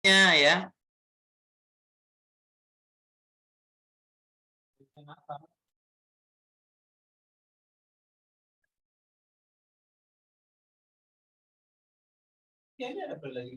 ya. Kayaknya ada lagi.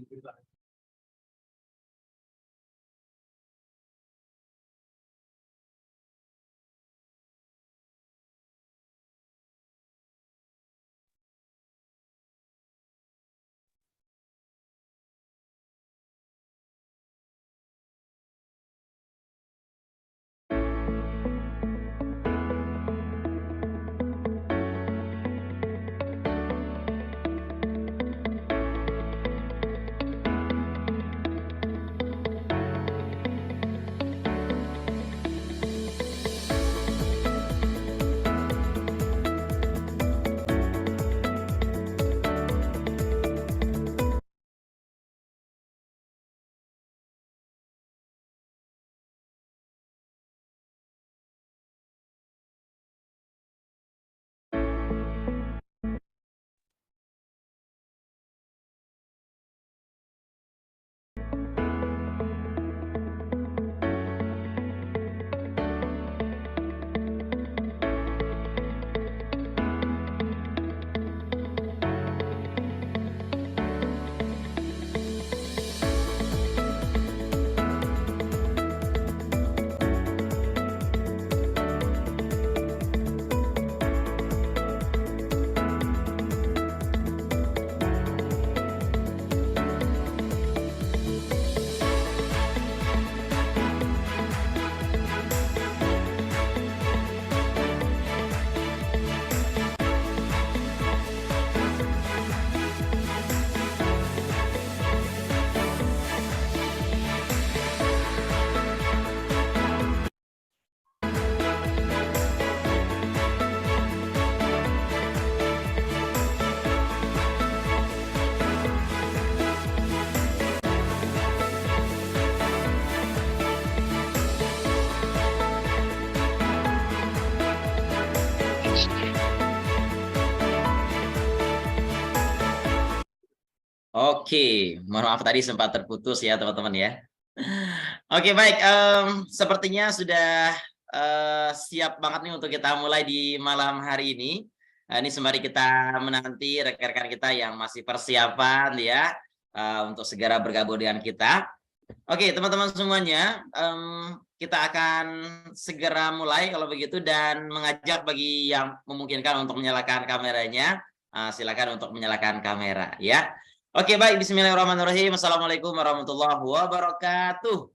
Oke, mohon maaf tadi sempat terputus ya teman-teman ya. Oke baik, sepertinya sudah siap banget nih untuk kita mulai di malam hari ini. Ini sembari kita menanti rekan-rekan kita yang masih persiapan ya untuk segera bergabung dengan kita. Oke teman-teman semuanya, kita akan segera mulai kalau begitu dan mengajak bagi yang memungkinkan untuk menyalakan kameranya, silakan untuk menyalakan kamera ya. Oke baik, bismillahirrahmanirrahim. Assalamualaikum warahmatullahi wabarakatuh.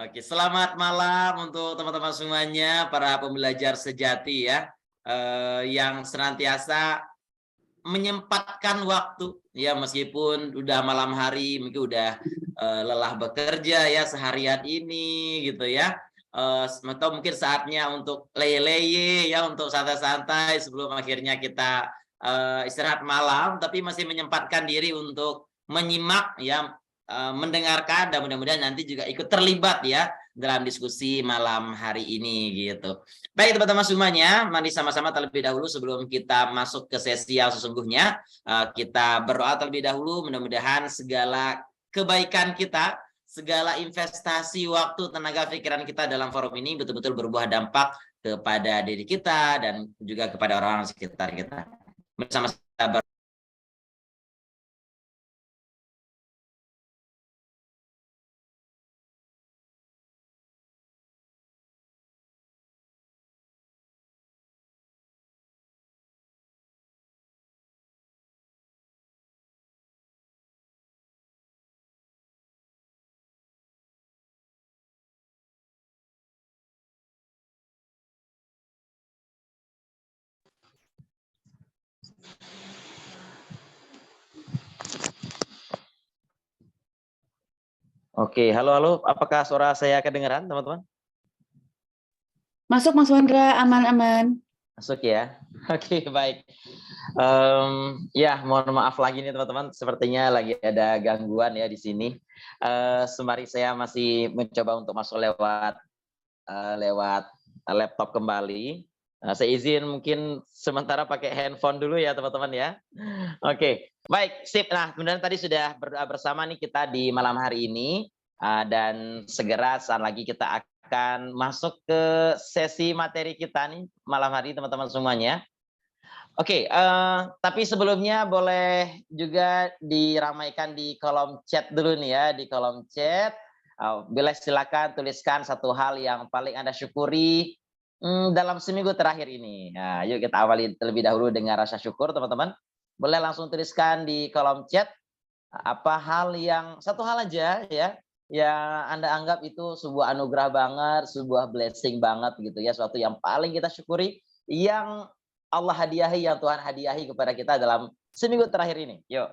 Oke, selamat malam untuk teman-teman semuanya, para pembelajar sejati ya, yang senantiasa menyempatkan waktu ya meskipun udah malam hari, mungkin udah lelah bekerja ya seharian ini gitu ya. Atau mungkin saatnya untuk leye-leye ya, untuk santai-santai sebelum akhirnya kita istirahat malam, tapi masih menyempatkan diri untuk menyimak ya, mendengarkan dan mudah-mudahan nanti juga ikut terlibat ya dalam diskusi malam hari ini gitu. Baik teman-teman semuanya, mari sama-sama terlebih dahulu sebelum kita masuk ke sesi yang sesungguhnya, kita berdoa terlebih dahulu, mudah-mudahan segala kebaikan kita, segala investasi waktu, tenaga, pikiran kita dalam forum ini betul-betul berbuah dampak kepada diri kita dan juga kepada orang-orang sekitar kita. Bersama-sama. Oke, halo, apakah suara saya kedengaran teman-teman? Masuk Mas Wandra, aman-aman. Masuk ya. Oke, baik. Ya, mohon maaf lagi nih teman-teman, sepertinya lagi ada gangguan ya di sini. Sembari saya masih mencoba untuk masuk lewat laptop kembali. Saya izin mungkin sementara pakai handphone dulu ya teman-teman ya. Oke, baik, sip. Nah, kemudian tadi sudah bersama nih kita di malam hari ini, dan segera saat lagi kita akan masuk ke sesi materi kita nih malam hari teman-teman semuanya. Oke, tapi sebelumnya boleh juga diramaikan di kolom chat dulu nih ya, di kolom chat. Boleh silakan tuliskan satu hal yang paling Anda syukuri dalam seminggu terakhir ini. Nah, yuk kita awali terlebih dahulu dengan rasa syukur, teman-teman. Boleh langsung tuliskan di kolom chat apa hal yang satu hal aja ya yang Anda anggap itu sebuah anugerah banget, sebuah blessing banget gitu ya, suatu yang paling kita syukuri yang Allah hadiahi, yang Tuhan hadiahi kepada kita dalam seminggu terakhir ini. Yuk,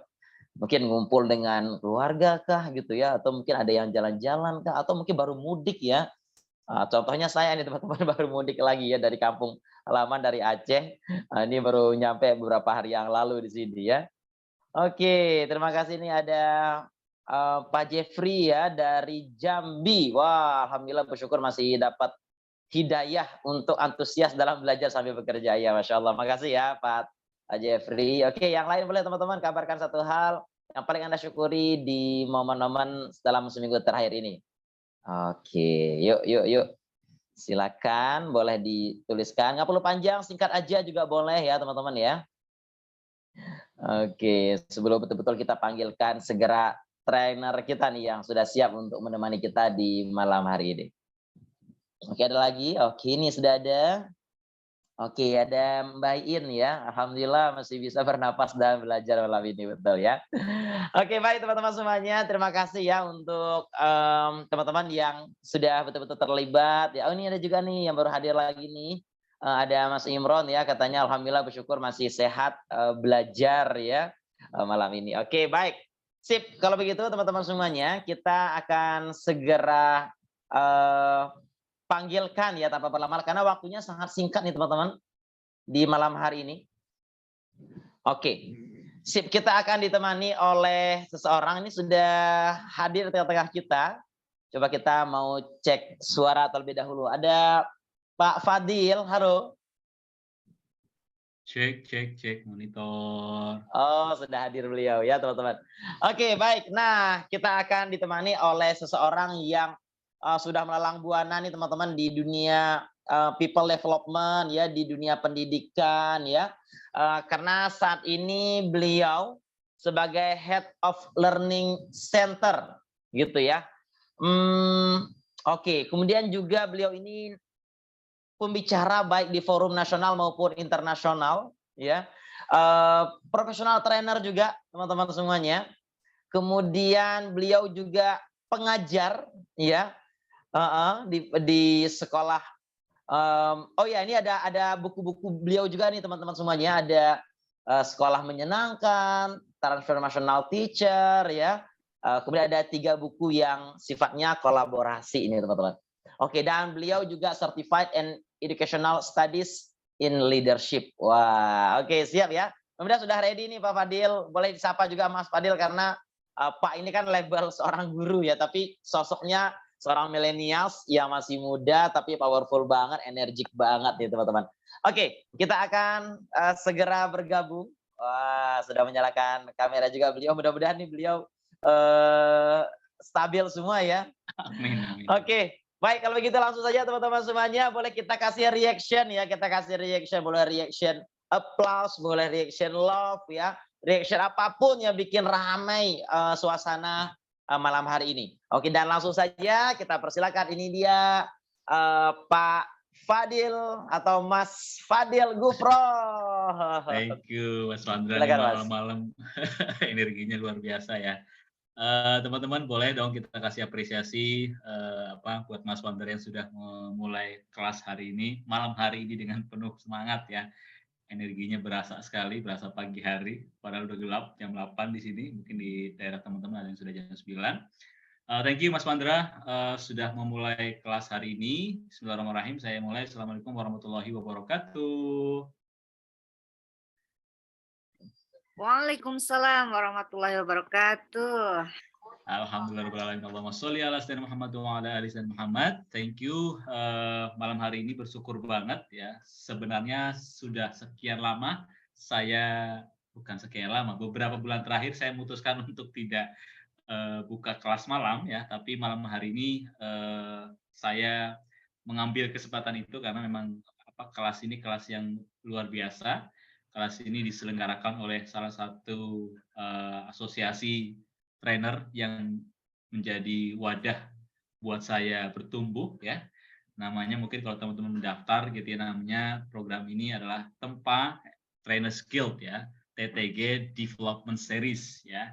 mungkin ngumpul dengan keluarga kah gitu ya, atau mungkin ada yang jalan-jalan kah, atau mungkin baru mudik ya. Contohnya saya nih teman-teman baru mudik lagi ya dari kampung halaman dari Aceh. Ini baru nyampe beberapa hari yang lalu di sini ya. Oke, terima kasih. Ini ada Pak Jeffrey ya dari Jambi. Wah, alhamdulillah bersyukur masih dapat hidayah untuk antusias dalam belajar sambil bekerja. Ya, Masya Allah. Makasih ya Pak Jeffrey. Oke, yang lain boleh teman-teman kabarkan satu hal yang paling Anda syukuri di momen-momen dalam seminggu terakhir ini. Oke, yuk. Silakan, boleh dituliskan. Nggak perlu panjang, singkat aja juga boleh ya teman-teman ya. Oke, sebelum betul-betul kita panggilkan segera trainer kita nih yang sudah siap untuk menemani kita di malam hari ini. Oke, ada lagi? Oke, ini sudah ada. Oke, ada Mbak In ya. Alhamdulillah masih bisa bernapas dan belajar malam ini, betul ya. Oke, baik teman-teman semuanya. Terima kasih ya untuk teman-teman yang sudah betul-betul terlibat. Ya, oh ini ada juga nih yang baru hadir lagi nih. Ada Mas Imron ya, katanya alhamdulillah bersyukur masih sehat belajar ya malam ini. Oke, baik. Sip, kalau begitu teman-teman semuanya, kita akan segera panggilkan ya tanpa berlama-lama karena waktunya sangat singkat nih teman-teman di malam hari ini. Oke. Sip, kita akan ditemani oleh seseorang ini sudah hadir di tengah-tengah kita. Coba kita mau cek suara terlebih dahulu. Ada Pak Fadil, halo. Cek monitor. Oh, sudah hadir beliau ya teman-teman. Oke, baik. Nah, kita akan ditemani oleh seseorang yang sudah melalang buana nih teman-teman di dunia people development ya, di dunia pendidikan ya. Karena saat ini beliau sebagai Head of Learning Center gitu ya. Oke, kemudian juga beliau ini pembicara baik di forum nasional maupun internasional ya. Profesional trainer juga teman-teman semuanya. Kemudian beliau juga pengajar ya. Di sekolah. Oh ya, ini ada buku-buku beliau juga nih teman-teman semuanya. Ada Sekolah Menyenangkan, Transformational Teacher ya. Kemudian ada 3 buku yang sifatnya kolaborasi ini teman-teman. Oke, dan beliau juga Certified in Educational Studies in Leadership. Wah, oke siap ya. Kemudian sudah ready nih Pak Fadil. Boleh disapa juga Mas Fadil karena Pak ini kan label seorang guru ya, tapi sosoknya seorang millennials yang masih muda tapi powerful banget, energik banget nih teman-teman. Oke, kita akan segera bergabung. Wah, sudah menyalakan kamera juga beliau. Mudah-mudahan nih beliau stabil semua ya. Amin. Oke, baik kalau begitu langsung saja teman-teman semuanya. Boleh kita kasih reaction ya, boleh reaction applause, boleh reaction love ya. Reaction apapun yang bikin ramai suasana malam hari ini. Oke, dan langsung saja kita persilakan. Ini dia Pak Fadil atau Mas Fadil Gufro. Thank you Mas Wandra, malam-malam energinya luar biasa ya. Teman-teman boleh dong kita kasih apresiasi buat Mas Wandra yang sudah memulai kelas hari ini, malam hari ini dengan penuh semangat ya. Energinya berasa sekali, berasa pagi hari, padahal udah gelap jam 8 di sini, mungkin di daerah teman-teman ada yang sudah jam 9. Thank you Mas Wandra sudah memulai kelas hari ini. Bismillahirrahmanirrahim, saya mulai. Assalamualaikum warahmatullahi wabarakatuh. Waalaikumsalam warahmatullahi wabarakatuh. Alhamdulillahirobbilalamin. Allahumma sholli ala sayyidina Muhammad wa ala ali sayyidina Muhammad. Thank you. Malam hari ini bersyukur banget ya. Sebenarnya sudah sekian lama beberapa bulan terakhir saya memutuskan untuk tidak buka kelas malam ya, tapi malam hari ini saya mengambil kesempatan itu karena memang kelas ini kelas yang luar biasa. Kelas ini diselenggarakan oleh salah satu asosiasi trainer yang menjadi wadah buat saya bertumbuh ya. Namanya mungkin kalau teman-teman mendaftar gitu ya, namanya program ini adalah Tempa Trainers Guild ya, TTG Development Series ya.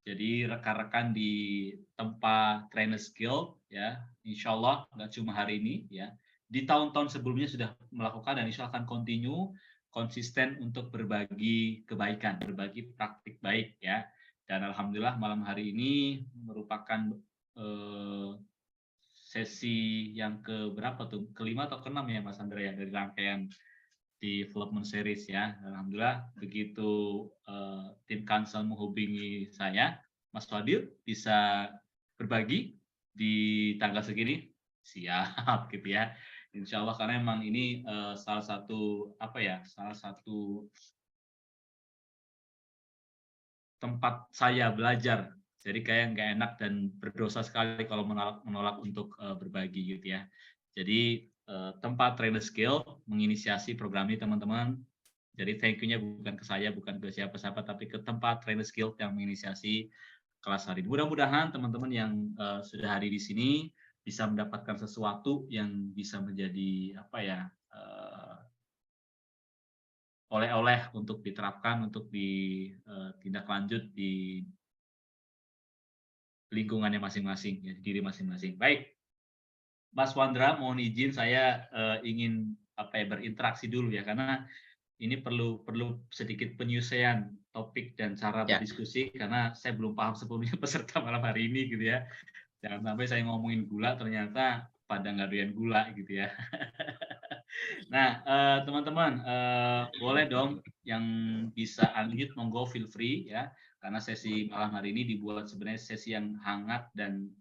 Jadi rekan-rekan di Tempa Trainers Guild ya, insya Allah nggak cuma hari ini ya, di tahun-tahun sebelumnya sudah melakukan dan insya Allah akan continue konsisten untuk berbagi kebaikan, berbagi praktik baik ya. Dan alhamdulillah malam hari ini merupakan sesi yang kelima atau keenam ya Mas Andre ya, dari rangkaian development series ya. Alhamdulillah begitu tim Kansel menghubungi saya, Mas Fadil bisa berbagi di tanggal segini, siap gitu ya. Insya Allah karena memang ini salah satu tempat saya belajar, jadi kayak nggak enak dan berdosa sekali kalau menolak untuk berbagi gitu ya. Jadi Tempa Trainers Guild menginisiasi program ini teman-teman. Jadi thank you-nya bukan ke saya, bukan ke siapa-siapa, tapi ke Tempa Trainers Guild yang menginisiasi kelas hari ini. Mudah-mudahan teman-teman yang sudah hadir di sini bisa mendapatkan sesuatu yang bisa menjadi oleh-oleh untuk diterapkan, untuk ditindaklanjut di lingkungannya masing-masing, ya, diri masing-masing. Baik, Mas Wandra, mohon izin saya ingin berinteraksi dulu ya, karena ini perlu sedikit penyelesaian topik dan cara berdiskusi, karena saya belum paham sebelumnya peserta malam hari ini gitu ya. Jangan sampai saya ngomongin gula ternyata pada nggak doyan gula gitu ya. Nah, teman-teman, boleh dong yang bisa unmute, monggo feel free ya, karena sesi malam hari ini dibuat sebenarnya sesi yang hangat dan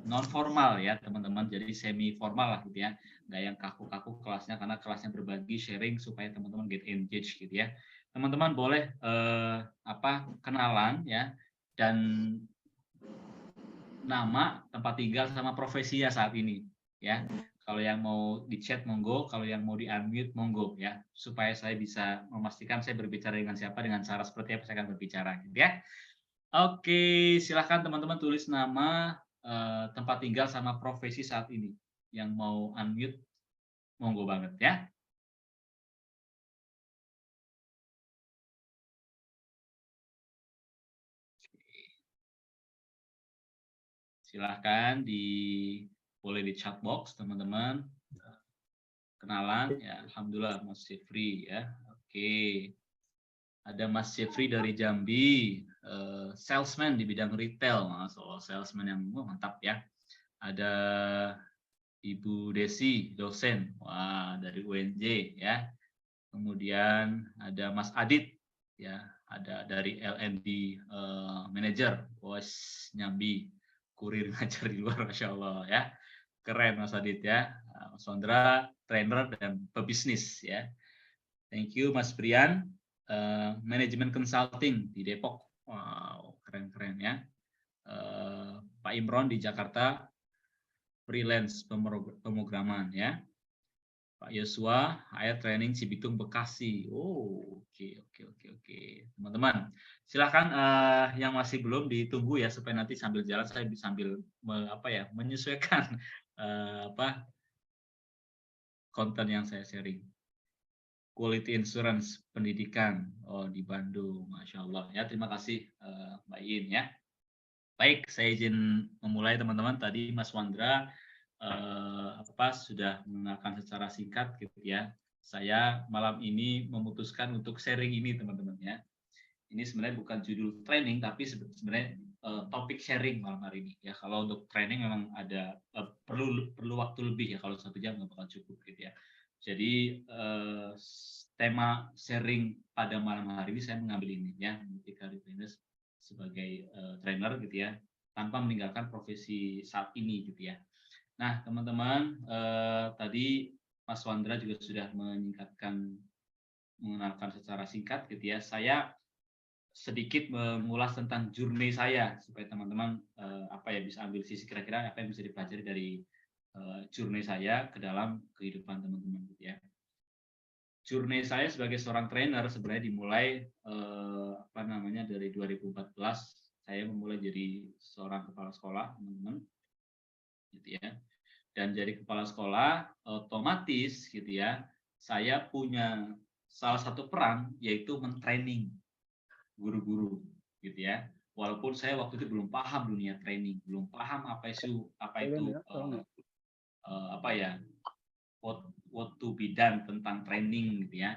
non formal ya teman-teman, jadi semi formal lah gitu ya, nggak yang kaku-kaku kelasnya, karena kelasnya berbagi sharing supaya teman-teman get engaged gitu ya. Teman-teman boleh kenalan ya, dan nama, tempat tinggal sama profesinya saat ini ya. Kalau yang mau di chat monggo, kalau yang mau di unmute monggo ya, supaya saya bisa memastikan saya berbicara dengan siapa, dengan cara seperti apa saya akan berbicara gitu ya. Oke, silakan teman-teman tulis nama, tempat tinggal sama profesi saat ini. Yang mau unmute monggo banget ya. Silahkan boleh di chat box teman-teman. Kenalan ya, alhamdulillah Mas Jeffrey ya. Oke. Ada Mas Jeffrey dari Jambi, salesman di bidang retail, soal salesman yang mantap ya. Ada Ibu Desi, dosen, wah dari UNJ ya. Kemudian ada Mas Adit ya, ada dari LND manager, bos Nyambi, kurir ngajar di luar, masya Allah ya, keren Mas Adit ya. Mas Sondra, trainer dan pebisnis ya. Thank you Mas Brian, manajemen consulting di Depok, wow keren-keren ya. Pak Imron di Jakarta, freelance pemrograman ya. Pak Yosua, HR Training Cibitung Bekasi. Oh, oke. Teman-teman, silahkan yang masih belum ditunggu ya, supaya nanti sambil jalan saya bisa sambil menyesuaikan konten yang saya sharing. Quality Insurance Pendidikan, di Bandung, masya Allah ya. Terima kasih Mbak Yin ya. Baik, saya izin memulai teman-teman. Tadi Mas Wandra sudah mengenalkan secara singkat gitu ya. Saya malam ini memutuskan untuk sharing ini teman-teman ya. Ini sebenarnya bukan judul training, tapi sebenarnya topik sharing malam hari ini ya. Kalau untuk training memang ada perlu waktu lebih ya, kalau 1 jam nggak bakal cukup gitu ya. Jadi tema sharing pada malam hari ini saya mengambil ini ya, Multi Career Trainers sebagai trainer gitu ya. tanpa meninggalkan profesi saat ini gitu ya. Nah, teman-teman, tadi Mas Wandra juga sudah mengenalkan secara singkat gitu ya. Saya sedikit mengulas tentang journey saya supaya teman-teman bisa ambil sisi kira-kira apa yang bisa dipelajari dari journey saya ke dalam kehidupan teman-teman gitu ya. Journey saya sebagai seorang trainer sebenarnya dimulai dari 2014. Saya memulai jadi seorang kepala sekolah, teman-teman, gitu ya. Dan jadi kepala sekolah otomatis gitu ya, saya punya salah satu peran yaitu mentraining guru-guru gitu ya. Walaupun saya waktu itu belum paham dunia training, belum paham apa itu what to be done tentang training gitu ya.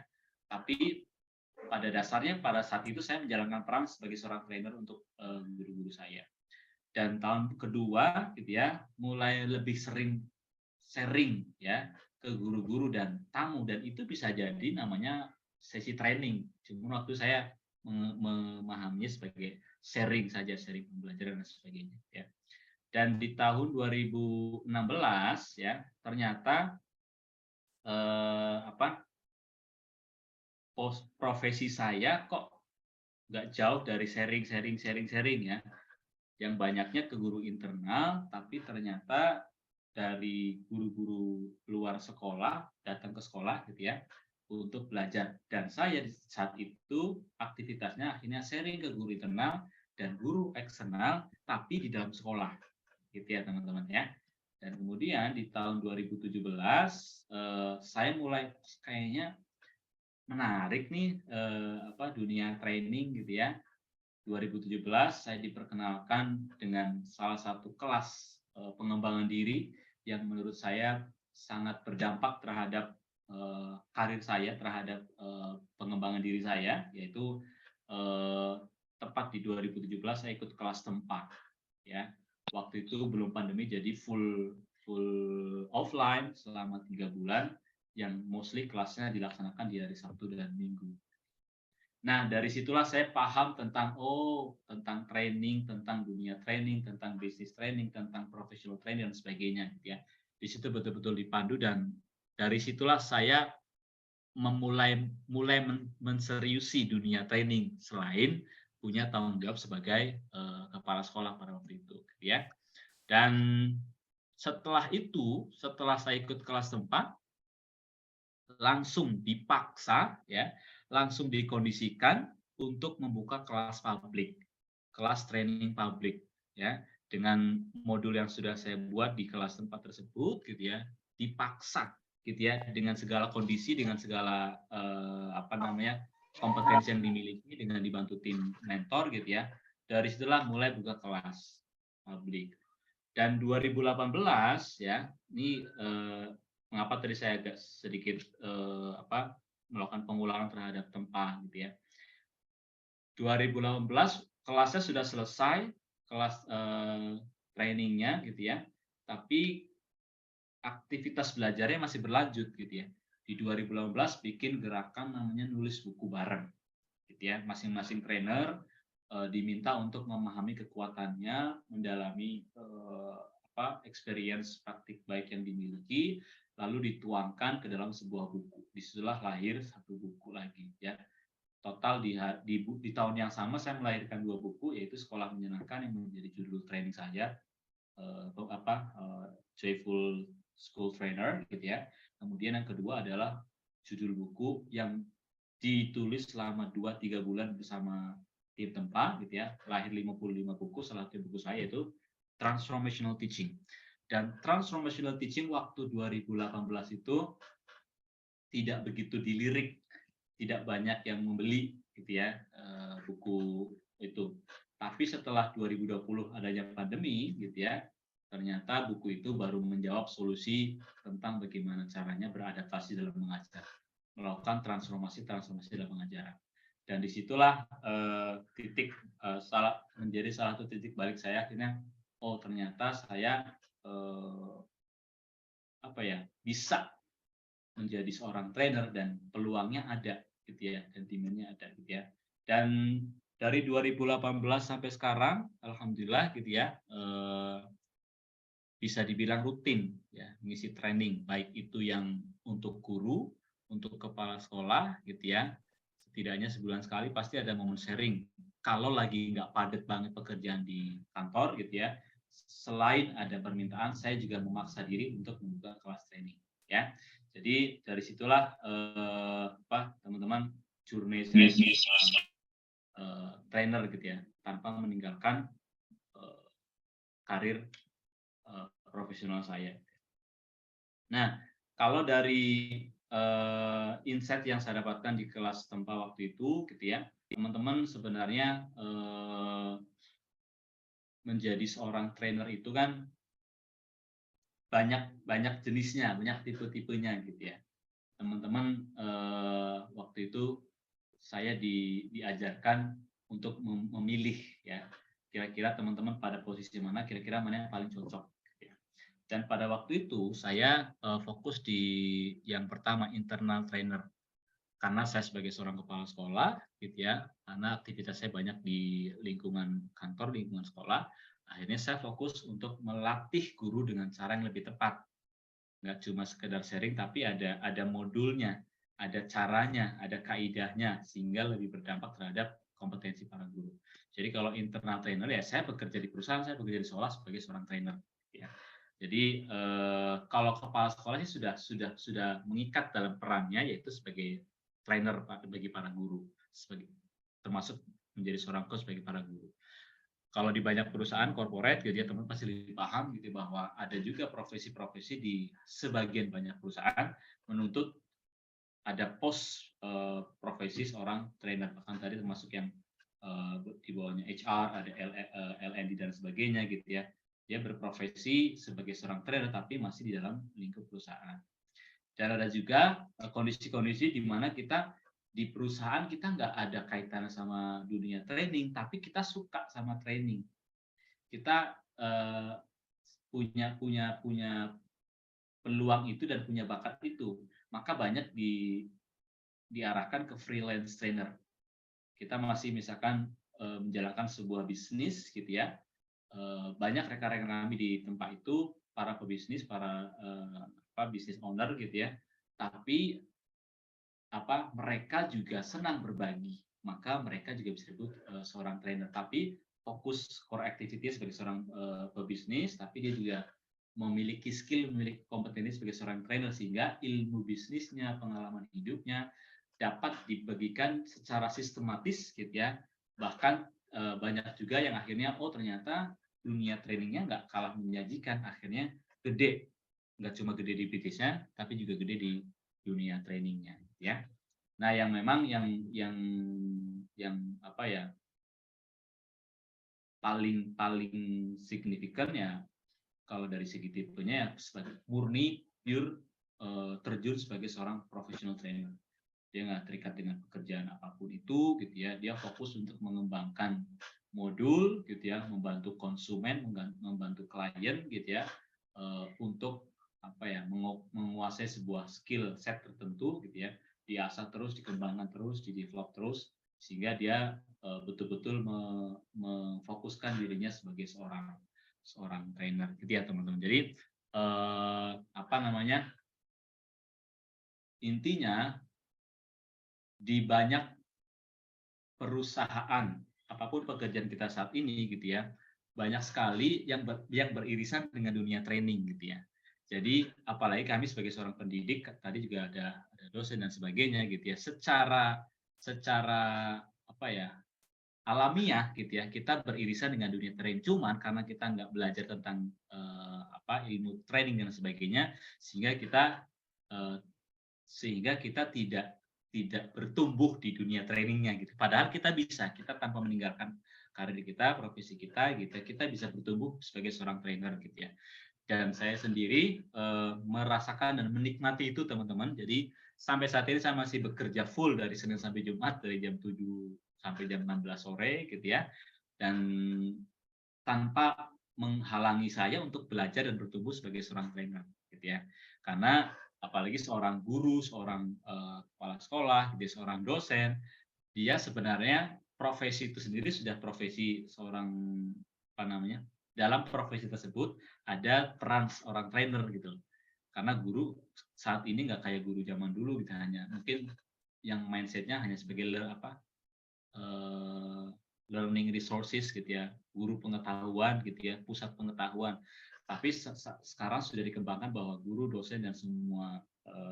Tapi pada dasarnya pada saat itu saya menjalankan peran sebagai seorang trainer untuk guru-guru saya. Dan tahun kedua gitu ya, mulai lebih sering sharing ya ke guru-guru dan tamu, dan itu bisa jadi namanya sesi training. Cuma waktu saya memahaminya sebagai sharing saja, sharing pembelajaran dan sebagainya ya. Dan di tahun 2016 ya, ternyata profesi saya kok nggak jauh dari sharing ya. Yang banyaknya ke guru internal, tapi ternyata dari guru-guru luar sekolah datang ke sekolah gitu ya untuk belajar. Dan saya di saat itu aktivitasnya akhirnya sharing ke guru internal dan guru eksternal, tapi di dalam sekolah gitu ya teman-teman ya. Dan kemudian di tahun 2017 saya mulai kayaknya menarik nih dunia training gitu ya. 2017 saya diperkenalkan dengan salah satu kelas pengembangan diri yang menurut saya sangat berdampak terhadap karir saya, terhadap pengembangan diri saya, yaitu tepat di 2017 saya ikut kelas tempat ya. Waktu itu belum pandemi, jadi full offline selama 3 bulan, yang mostly kelasnya dilaksanakan di hari Sabtu dan Minggu. Nah, dari situlah saya paham tentang training, tentang dunia training, tentang bisnis training, tentang professional training dan sebagainya gitu ya. Di situ betul-betul dipandu, dan dari situlah saya mulai menseriusi dunia training selain punya tanggung jawab sebagai kepala sekolah pada waktu itu gitu ya. Dan setelah itu, setelah saya ikut kelas tempat, langsung dipaksa ya, langsung dikondisikan untuk membuka kelas publik, kelas training publik ya, dengan modul yang sudah saya buat di kelas tempat tersebut gitu ya, dipaksa gitu ya, dengan segala kondisi, dengan segala kompetensi yang dimiliki, dengan dibantu tim mentor gitu ya. Dari situlah mulai buka kelas publik. Dan 2018 ya, ini mengapa tadi saya agak sedikit melakukan pengulangan terhadap tempat gitu ya. 2018 kelasnya sudah selesai, kelas trainingnya gitu ya, tapi aktivitas belajarnya masih berlanjut gitu ya. Di 2018 bikin gerakan namanya nulis buku bareng gitu ya. Masing-masing trainer diminta untuk memahami kekuatannya, mendalami experience praktik baik yang dimiliki, lalu dituangkan ke dalam sebuah buku. Disitulah lahir satu buku lagi ya. Total di tahun yang sama saya melahirkan 2 buku, yaitu Sekolah Menyenangkan yang menjadi judul training saya, Joyful School Trainer gitu ya. Kemudian yang kedua adalah judul buku yang ditulis selama 2-3 bulan bersama tim tempat gitu ya. Lahir 55 buku, salah satu buku saya itu Transformational Teaching. Dan Transformational Teaching waktu 2018 itu tidak begitu dilirik, tidak banyak yang membeli gitu ya buku itu. Tapi setelah 2020 adanya pandemi gitu ya, ternyata buku itu baru menjawab solusi tentang bagaimana caranya beradaptasi dalam mengajar, melakukan transformasi dalam pengajaran. Dan disitulah menjadi salah satu titik balik saya, akhirnya ternyata saya bisa menjadi seorang trainer dan peluangnya ada gitu ya, dan demand-nya ada gitu ya. Dan dari 2018 sampai sekarang, alhamdulillah gitu ya, bisa dibilang rutin ya mengisi training, baik itu yang untuk guru, untuk kepala sekolah gitu ya. Setidaknya sebulan sekali pasti ada momen sharing. Kalau lagi nggak padat banget pekerjaan di kantor gitu ya, selain ada permintaan, saya juga memaksa diri untuk membuka kelas training ya. Jadi dari situlah teman-teman journey saya trainer gitu ya, tanpa meninggalkan karir profesional saya. Nah, kalau dari insight yang saya dapatkan di kelas tempa waktu itu, gitu ya, teman-teman sebenarnya menjadi seorang trainer itu kan banyak jenisnya, banyak tipe-tipenya, gitu ya. Teman-teman waktu itu saya diajarkan untuk memilih ya, kira-kira teman-teman pada posisi mana, kira-kira mana yang paling cocok. Dan pada waktu itu saya fokus di yang pertama internal trainer, karena saya sebagai seorang kepala sekolah gitu ya, karena aktivitas saya banyak di lingkungan kantor, lingkungan sekolah, akhirnya saya fokus untuk melatih guru dengan cara yang lebih tepat. Nggak cuma sekedar sharing, tapi ada modulnya, ada caranya, ada kaidahnya, sehingga lebih berdampak terhadap kompetensi para guru. Jadi kalau internal trainer ya, saya bekerja di perusahaan, saya bekerja di sekolah sebagai seorang trainer. Ya. Jadi kalau kepala sekolah sih sudah mengikat dalam perannya, yaitu sebagai trainer bagi para guru, termasuk menjadi seorang coach bagi para guru. Kalau di banyak perusahaan corporate, gitu ya, teman pasti lebih paham gitu bahwa ada juga profesi-profesi di sebagian banyak perusahaan menuntut ada pos profesi seorang trainer, bahkan tadi termasuk yang di bawahnya HR, ada LND dan sebagainya gitu ya. Dia berprofesi sebagai seorang trainer tapi masih di dalam lingkup perusahaan. Dan ada juga kondisi-kondisi di mana kita di perusahaan kita nggak ada kaitannya sama dunia training, tapi kita suka sama training. Kita punya peluang itu dan punya bakat itu, maka banyak diarahkan ke freelance trainer. Kita masih misalkan menjalankan sebuah bisnis gitu ya. Banyak rekan-rekan kami di tempat itu para pebisnis, para business owner gitu ya. Tapi mereka juga senang berbagi, maka mereka juga bisa disebut seorang trainer. Tapi fokus core activity sebagai seorang pebisnis, tapi dia juga memiliki skill, memiliki kompetensi sebagai seorang trainer, sehingga ilmu bisnisnya, pengalaman hidupnya dapat dibagikan secara sistematis gitu ya. Bahkan banyak juga yang akhirnya ternyata dunia trainingnya nggak kalah menjanjikan, akhirnya gede, nggak cuma gede di bisnisnya tapi juga gede di dunia trainingnya ya. Nah, yang memang yang paling signifikan ya kalau dari segi tipenya ya sebagai murni pure terjun sebagai seorang professional trainer. Dia nggak terikat dengan pekerjaan apapun itu gitu ya. Dia fokus untuk mengembangkan modul gitu ya, membantu konsumen, membantu klien gitu ya, untuk menguasai sebuah skill set tertentu gitu ya, diasah terus, dikembangkan terus, di-develop terus, sehingga dia betul-betul memfokuskan dirinya sebagai seorang trainer gitu ya teman-teman. Jadi intinya di banyak perusahaan apapun pekerjaan kita saat ini gitu ya, banyak sekali yang beririsan dengan dunia training gitu ya. Jadi apalagi kami sebagai seorang pendidik, tadi juga ada dosen dan sebagainya gitu ya, secara alamiah gitu ya, kita beririsan dengan dunia training. Cuman karena kita nggak belajar tentang ilmu training dan sebagainya, sehingga kita tidak bertumbuh di dunia trainingnya gitu. Padahal kita tanpa meninggalkan karir kita, profesi kita gitu, kita bisa bertumbuh sebagai seorang trainer gitu ya. Dan saya sendiri merasakan dan menikmati itu teman-teman. Jadi sampai saat ini saya masih bekerja full dari Senin sampai Jumat, dari jam 7 sampai jam 16 sore gitu ya. Dan tanpa menghalangi saya untuk belajar dan bertumbuh sebagai seorang trainer gitu ya. Karena apalagi seorang guru, seorang kepala sekolah, dia seorang dosen, dia sebenarnya profesi itu sendiri sudah profesi seorang dalam profesi tersebut ada peran seorang trainer gitu. Karena guru saat ini nggak kayak guru zaman dulu gitu, hanya mungkin yang mindsetnya hanya sebagai learning resources gitu ya, guru pengetahuan gitu ya, pusat pengetahuan. Tapi sekarang sudah dikembangkan bahwa guru, dosen dan semua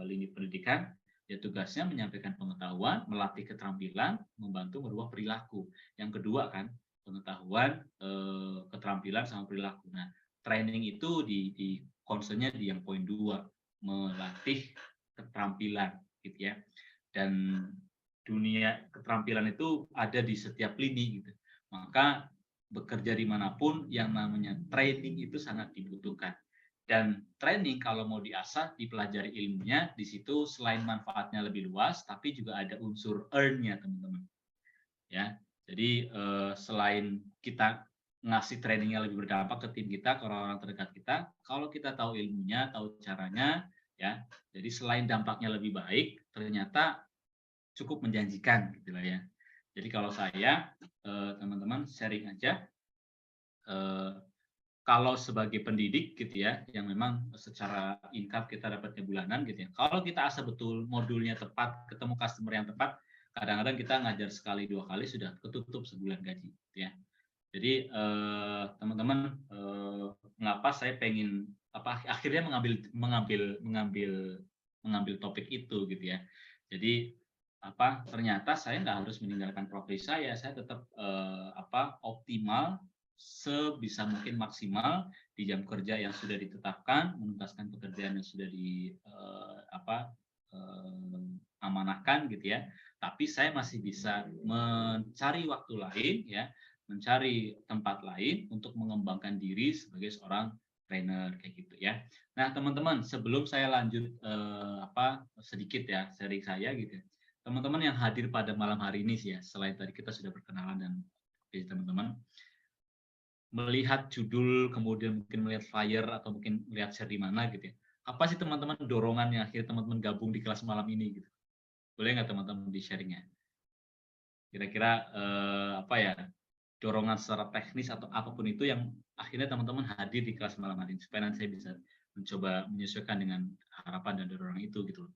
lini pendidikan ya tugasnya menyampaikan pengetahuan, melatih keterampilan, membantu merubah perilaku. Yang kedua kan pengetahuan, keterampilan sama perilaku. Nah, training itu di concernnya di yang poin 2, melatih keterampilan gitu ya. Dan dunia keterampilan itu ada di setiap lini gitu. Maka bekerja dimanapun yang namanya training itu sangat dibutuhkan. Dan training kalau mau diasah, dipelajari ilmunya, di situ selain manfaatnya lebih luas, tapi juga ada unsur earn-nya teman-teman. Ya, jadi selain kita ngasih trainingnya lebih berdampak ke tim kita, ke orang-orang terdekat kita, kalau kita tahu ilmunya, tahu caranya, ya, jadi selain dampaknya lebih baik, ternyata cukup menjanjikan, gitulah ya. Jadi kalau saya, teman-teman sharing aja, kalau sebagai pendidik gitu ya, yang memang secara income kita dapatnya bulanan gitu ya. Kalau kita asah betul modulnya tepat, ketemu customer yang tepat, kadang-kadang kita ngajar sekali 2 kali sudah ketutup sebulan gaji gitu ya. Jadi teman-teman, mengapa saya pengen akhirnya mengambil topik itu gitu ya. Jadi ternyata saya nggak harus meninggalkan profesi saya tetap optimal sebisa mungkin maksimal di jam kerja yang sudah ditetapkan, menuntaskan pekerjaan yang sudah amanahkan gitu ya. Tapi saya masih bisa mencari waktu lain ya, mencari tempat lain untuk mengembangkan diri sebagai seorang trainer kayak gitu ya. Nah, teman-teman, sebelum saya lanjut sedikit ya sharing saya gitu. Teman-teman yang hadir pada malam hari ini sih ya, selain tadi kita sudah berkenalan dan teman-teman melihat judul, kemudian mungkin melihat flyer atau mungkin melihat share di mana gitu ya. Apa sih teman-teman dorongan yang akhirnya teman-teman gabung di kelas malam ini gitu? Boleh nggak teman-teman di sharingnya? Kira-kira dorongan secara teknis atau apapun itu yang akhirnya teman-teman hadir di kelas malam hari ini supaya nanti saya bisa mencoba menyesuaikan dengan harapan dan dorongan itu gitu.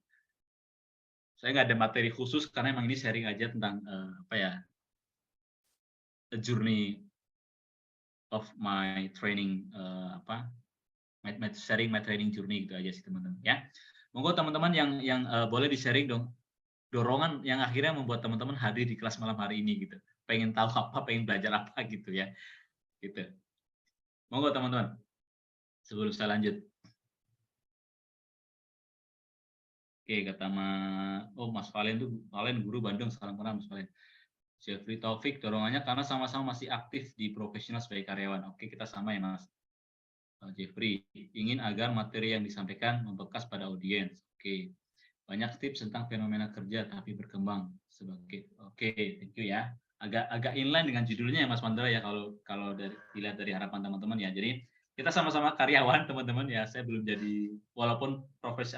Saya nggak ada materi khusus karena emang ini sharing aja tentang a journey of my training sharing my training journey gitu aja sih teman-teman ya. Monggo teman-teman yang boleh di-sharing dong dorongan yang akhirnya membuat teman-teman hadir di kelas malam hari ini gitu. Pengen tahu apa, pengen belajar apa gitu ya. Gitu. Monggo teman-teman. Sebelum saya lanjut. Oke, kata Mas Valen guru Bandung, salam kenal Mas Valen. Jeffrey Taufik, dorongannya karena sama-sama masih aktif di profesional sebagai karyawan. Oke, kita sama ya Mas. Jeffrey, ingin agar materi yang disampaikan membekas pada audiens. Oke. Banyak tips tentang fenomena kerja tapi berkembang sebagai thank you ya. Agak inline dengan judulnya ya Mas Mandra ya kalau dilihat dari harapan teman-teman ya. Jadi kita sama-sama karyawan teman-teman ya. Saya belum jadi walaupun profesi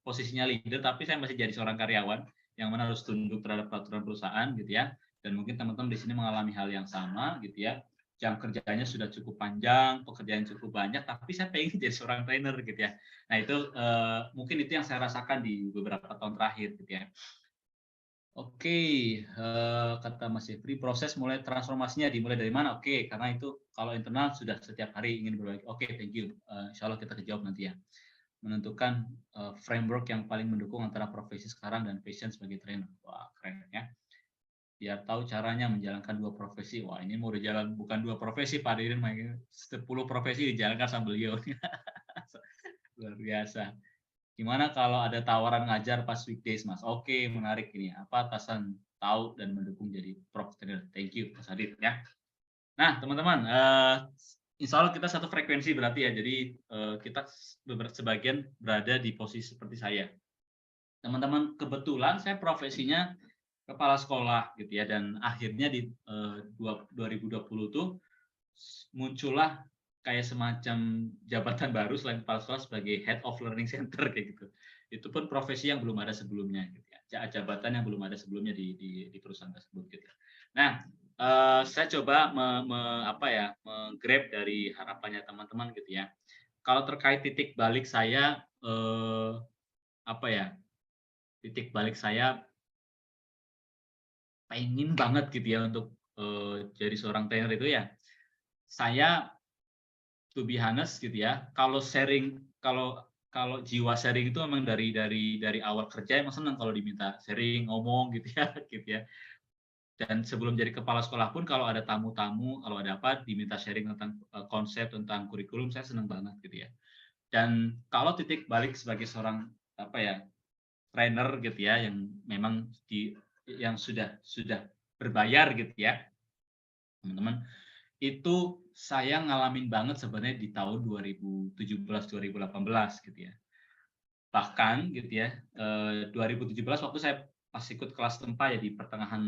posisinya leader tapi saya masih jadi seorang karyawan yang mana harus tunduk terhadap peraturan perusahaan gitu ya. Dan mungkin teman-teman di sini mengalami hal yang sama gitu ya. Jam kerjanya sudah cukup panjang, pekerjaan cukup banyak, tapi saya pengen jadi seorang trainer gitu ya. Nah itu mungkin itu yang saya rasakan di beberapa tahun terakhir gitu ya. Oke, kata Mas Jeffrey, proses mulai transformasinya dimulai dari mana? Oke, karena itu kalau internal sudah setiap hari ingin berbagi. Oke, thank you. Insya Allah kita kejawab nanti ya. Menentukan framework yang paling mendukung antara profesi sekarang dan passion sebagai trainer. Wah, keren ya. Biar tahu caranya menjalankan 2 profesi. Wah, ini mau jalan bukan 2 profesi, Pak Dirin, 10 profesi dijalankan sama beliau. Luar biasa. Gimana kalau ada tawaran ngajar pas weekdays, Mas? Oke, menarik ini. Apa atasan tahu dan mendukung jadi prof trainer? Thank you, Mas Adit ya. Nah, teman-teman, insya Allah kita satu frekuensi berarti ya. Jadi kita sebagian berada di posisi seperti saya. Teman-teman, kebetulan saya profesinya kepala sekolah gitu ya, dan akhirnya di 2020 tuh muncullah kayak semacam jabatan baru selain kepala sekolah sebagai Head of Learning Center kayak gitu. Itu pun profesi yang belum ada sebelumnya gitu ya. Jabatan yang belum ada sebelumnya di perusahaan tersebut gitu ya. Nah, saya coba menggrab dari harapannya teman-teman gitu ya. Kalau terkait titik balik saya, titik balik saya pengen banget gitu ya untuk jadi seorang trainer itu ya. Saya to be honest gitu ya, kalau sharing, kalau jiwa sharing itu memang dari awal kerja emang senang kalau diminta sharing, ngomong gitu ya, gitu ya. Dan sebelum jadi kepala sekolah pun kalau ada tamu-tamu, kalau ada apa diminta sharing tentang konsep, tentang kurikulum, saya senang banget gitu ya. Dan kalau titik balik sebagai seorang trainer gitu ya, yang memang yang sudah berbayar gitu ya, teman-teman, itu saya ngalamin banget sebenarnya di tahun 2017-2018 gitu ya. Bahkan gitu ya, 2017 waktu saya pas ikut kelas tempa ya di pertengahan,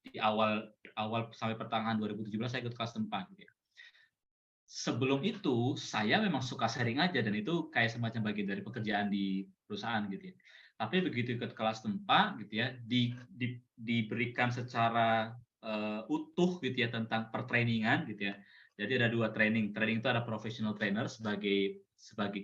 di awal sampai pertengahan 2017 saya ikut kelas tempa gitu ya. Sebelum itu saya memang suka sharing aja dan itu kayak semacam bagian dari pekerjaan di perusahaan gitu ya. Tapi begitu ikut kelas tempa gitu ya, diberikan secara utuh gitu ya tentang pertrainingan gitu ya. Jadi ada 2 training. Training itu ada professional trainer sebagai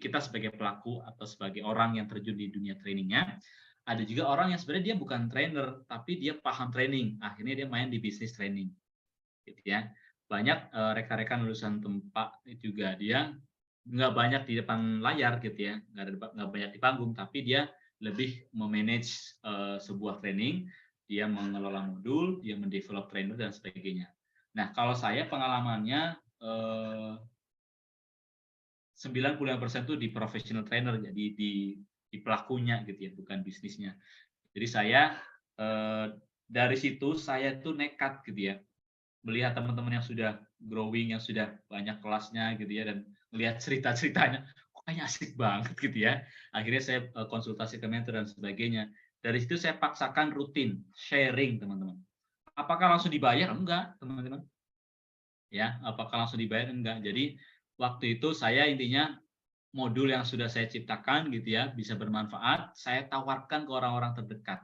kita sebagai pelaku atau sebagai orang yang terjun di dunia trainingnya. Ada juga orang yang sebenarnya dia bukan trainer tapi dia paham training. Akhirnya dia main di bisnis training. Gitu ya. Banyak rekan-rekan lulusan tempa juga dia nggak banyak di depan layar gitu ya, nggak banyak di panggung, tapi dia lebih memanage sebuah training, dia mengelola modul, dia mendevelop trainer dan sebagainya. Nah, kalau saya pengalamannya 95% itu di professional trainer, jadi di pelakunya gitu ya, bukan bisnisnya. Jadi saya dari situ saya tuh nekat gitu ya, melihat teman-teman yang sudah growing, yang sudah banyak kelasnya gitu ya, dan melihat cerita-ceritanya, kok kayaknya asik banget gitu ya. Akhirnya saya konsultasi ke mentor dan sebagainya. Dari situ saya paksakan rutin sharing teman-teman. Apakah langsung dibayar? Enggak, teman-teman. Ya, apakah langsung dibayar? Enggak. Jadi waktu itu saya intinya modul yang sudah saya ciptakan gitu ya, bisa bermanfaat, saya tawarkan ke orang-orang terdekat.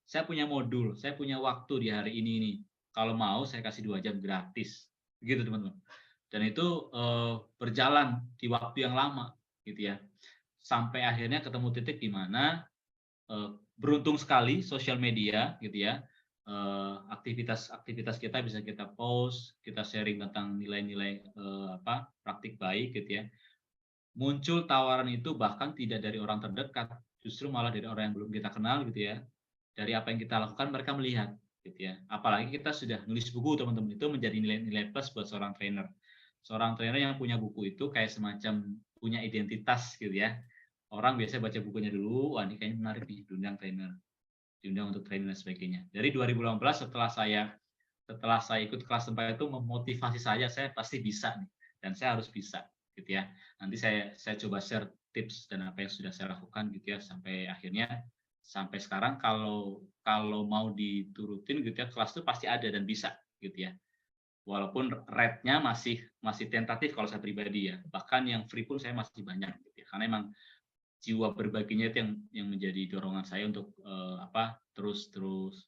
Saya punya modul, saya punya waktu di hari ini nih. Kalau mau saya kasih 2 jam gratis. Begitu teman-teman. Dan itu berjalan di waktu yang lama gitu ya. Sampai akhirnya ketemu titik di mana beruntung sekali sosial media gitu ya. Aktivitas kita bisa kita post, kita sharing tentang nilai-nilai praktik baik gitu ya. Muncul tawaran itu bahkan tidak dari orang terdekat, justru malah dari orang yang belum kita kenal gitu ya. Dari apa yang kita lakukan mereka melihat gitu ya. Apalagi kita sudah nulis buku teman-teman, itu menjadi nilai-nilai plus buat seorang trainer. Seorang trainer yang punya buku itu kayak semacam punya identitas gitu ya. Orang biasanya baca bukunya dulu, wah ini kayaknya menarik nih, diundang untuk trainer dan sebagainya. Dari 2018 setelah saya ikut kelas tempat itu memotivasi saya pasti bisa nih, dan saya harus bisa gitu ya. Nanti saya coba share tips dan apa yang sudah saya lakukan gitu ya, sampai akhirnya sampai sekarang kalau mau diturutin gitu ya, kelas itu pasti ada dan bisa gitu ya. Walaupun rate-nya masih tentatif kalau saya pribadi ya. Bahkan yang free pun saya masih banyak gitu ya. Karena emang jiwa berbaginya itu yang menjadi dorongan saya untuk terus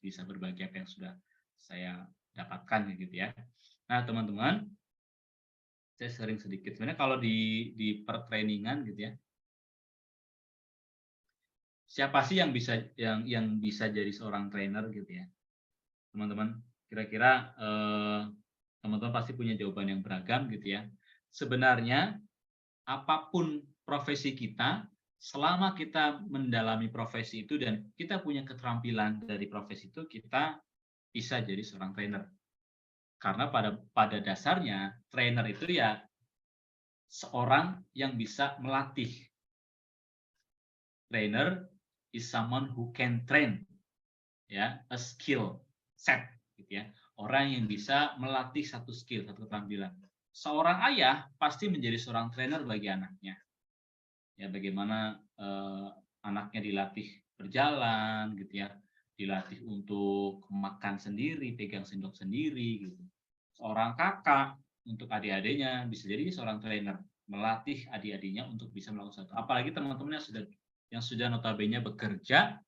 bisa berbagi apa yang sudah saya dapatkan gitu ya. Nah, teman-teman, saya sharing sedikit. Sebenarnya kalau di pertrainingan gitu ya, siapa sih yang bisa jadi seorang trainer gitu ya, teman-teman? Kira-kira teman-teman pasti punya jawaban yang beragam gitu ya. Sebenarnya apapun profesi kita, selama kita mendalami profesi itu dan kita punya keterampilan dari profesi itu, kita bisa jadi seorang trainer. Karena pada dasarnya trainer itu ya seorang yang bisa melatih. Trainer is someone who can train, ya, a skill set, gitu ya. Orang yang bisa melatih satu skill, satu keterampilan. Seorang ayah pasti menjadi seorang trainer bagi anaknya. Ya, bagaimana anaknya dilatih berjalan, gitu ya, dilatih untuk makan sendiri, pegang sendok sendiri, gitu. Seorang kakak untuk adik-adiknya bisa jadi seorang trainer, melatih adik-adiknya untuk bisa melakukan sesuatu. Apalagi teman-teman yang sudah notabene bekerja,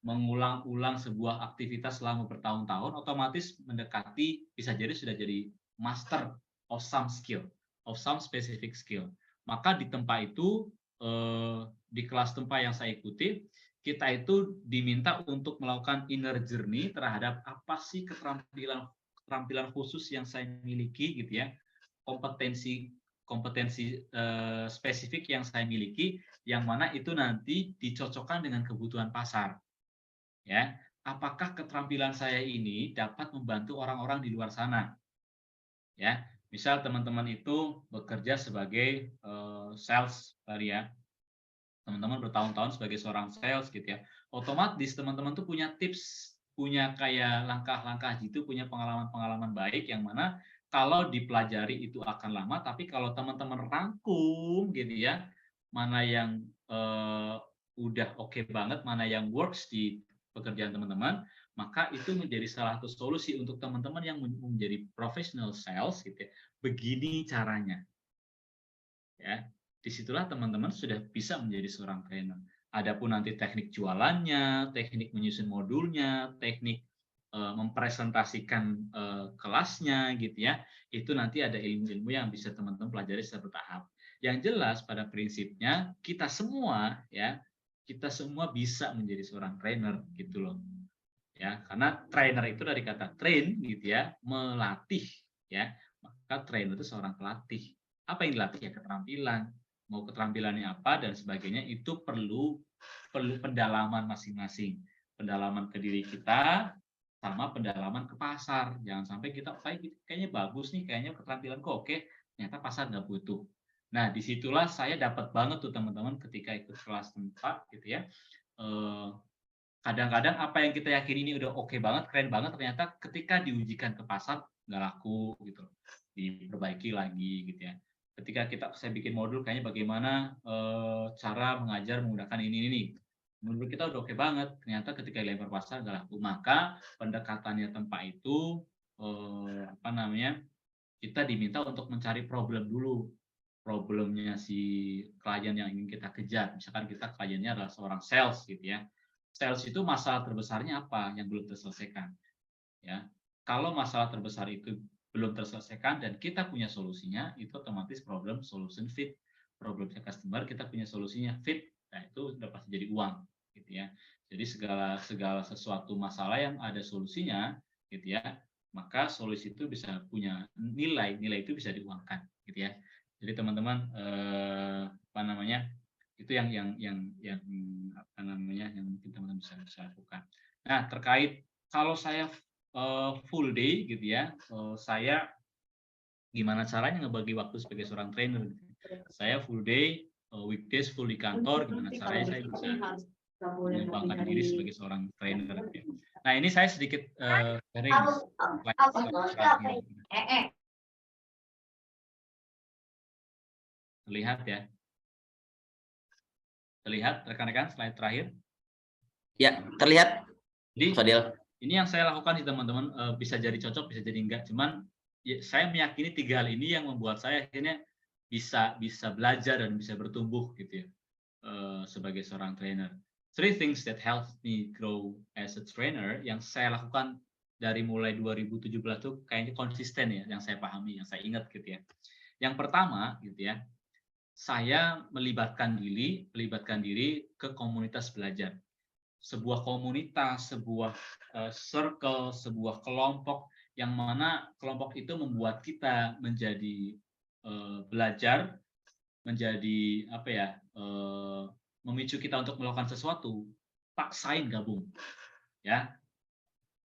mengulang-ulang sebuah aktivitas selama bertahun-tahun, otomatis mendekati, bisa jadi sudah jadi master of some skill, of some specific skill. Maka di tempat itu, di kelas tempat yang saya ikuti, kita itu diminta untuk melakukan inner journey terhadap apa sih keterampilan khusus yang saya miliki gitu ya, kompetensi spesifik yang saya miliki, yang mana itu nanti dicocokkan dengan kebutuhan pasar. Ya, apakah keterampilan saya ini dapat membantu orang-orang di luar sana? Ya, misal teman-teman itu bekerja sebagai sales tadi ya, teman-teman bertahun-tahun sebagai seorang sales gitu ya, otomatis teman-teman tuh punya tips, punya kayak langkah-langkah gitu, punya pengalaman-pengalaman baik yang mana kalau dipelajari itu akan lama, tapi kalau teman-teman rangkum gitu ya, mana yang udah oke banget, mana yang works di pekerjaan teman-teman, maka itu menjadi salah satu solusi untuk teman-teman yang menjadi professional sales gitu ya. Begini caranya. Ya, disitulah teman-teman sudah bisa menjadi seorang trainer. Adapun nanti teknik jualannya, teknik menyusun modulnya, teknik mempresentasikan kelasnya gitu ya, itu nanti ada ilmu-ilmu yang bisa teman-teman pelajari secara bertahap. Yang jelas pada prinsipnya kita semua ya, kita semua bisa menjadi seorang trainer gitu loh. Ya, karena trainer itu dari kata train gitu ya, melatih ya. Maka trainer itu seorang pelatih. Apa yang dilatih ya? Keterampilan. Mau keterampilannya apa dan sebagainya itu perlu pendalaman masing-masing. Pendalaman ke diri kita sama pendalaman ke pasar. Jangan sampai kita kayaknya bagus nih, kayaknya keterampilanku oke, ternyata pasar nggak butuh. Nah, disitulah saya dapat banget tuh teman-teman ketika ikut kelas tempat gitu ya. Kadang-kadang apa yang kita yakini ini udah oke banget, keren banget, ternyata ketika diujikan ke pasar nggak laku gitu, diperbaiki lagi gitu ya. Ketika saya bikin modul kayaknya bagaimana cara mengajar menggunakan ini. Menurut kita udah oke banget, ternyata ketika dilempar pasar nggak laku. Maka pendekatannya tempat itu kita diminta untuk mencari problem dulu. Problemnya si klien yang ingin kita kejar. Misalkan kita kliennya adalah seorang sales gitu ya. Sales itu masalah terbesarnya apa yang belum terselesaikan, ya. Kalau masalah terbesar itu belum terselesaikan dan kita punya solusinya, itu otomatis problem solution fit. Problemnya customer kita punya solusinya fit, nah itu sudah pasti jadi uang, gitu ya. Jadi segala sesuatu masalah yang ada solusinya, gitu ya, maka solusi itu bisa punya nilai itu bisa diuangkan, gitu ya. Jadi teman-teman itu yang mungkin teman-teman bisa lakukan. Nah, terkait kalau saya full day gitu ya, saya gimana caranya ngebagi waktu sebagai seorang trainer gitu. Saya full day, weekdays full di kantor, gimana caranya saya bisa mengembangkan diri sebagai seorang trainer gitu ya. Nah, ini saya sedikit sharing slide. Terlihat ya? Terlihat rekan-rekan slide terakhir? Ya, terlihat. Jadi, Fadil. Ini yang saya lakukan sih teman-teman, bisa jadi cocok, bisa jadi enggak. Cuman ya, saya meyakini 3 hal ini yang membuat saya akhirnya bisa belajar dan bisa bertumbuh gitu ya, sebagai seorang trainer. 3 things that help me grow as a trainer yang saya lakukan dari mulai 2017 tuh kayaknya konsisten ya, yang saya pahami, yang saya ingat gitu ya. Yang pertama gitu ya, saya melibatkan diri ke komunitas belajar. Sebuah komunitas, sebuah circle, sebuah kelompok yang mana kelompok itu membuat kita menjadi belajar, menjadi memicu kita untuk melakukan sesuatu. Paksain gabung, ya.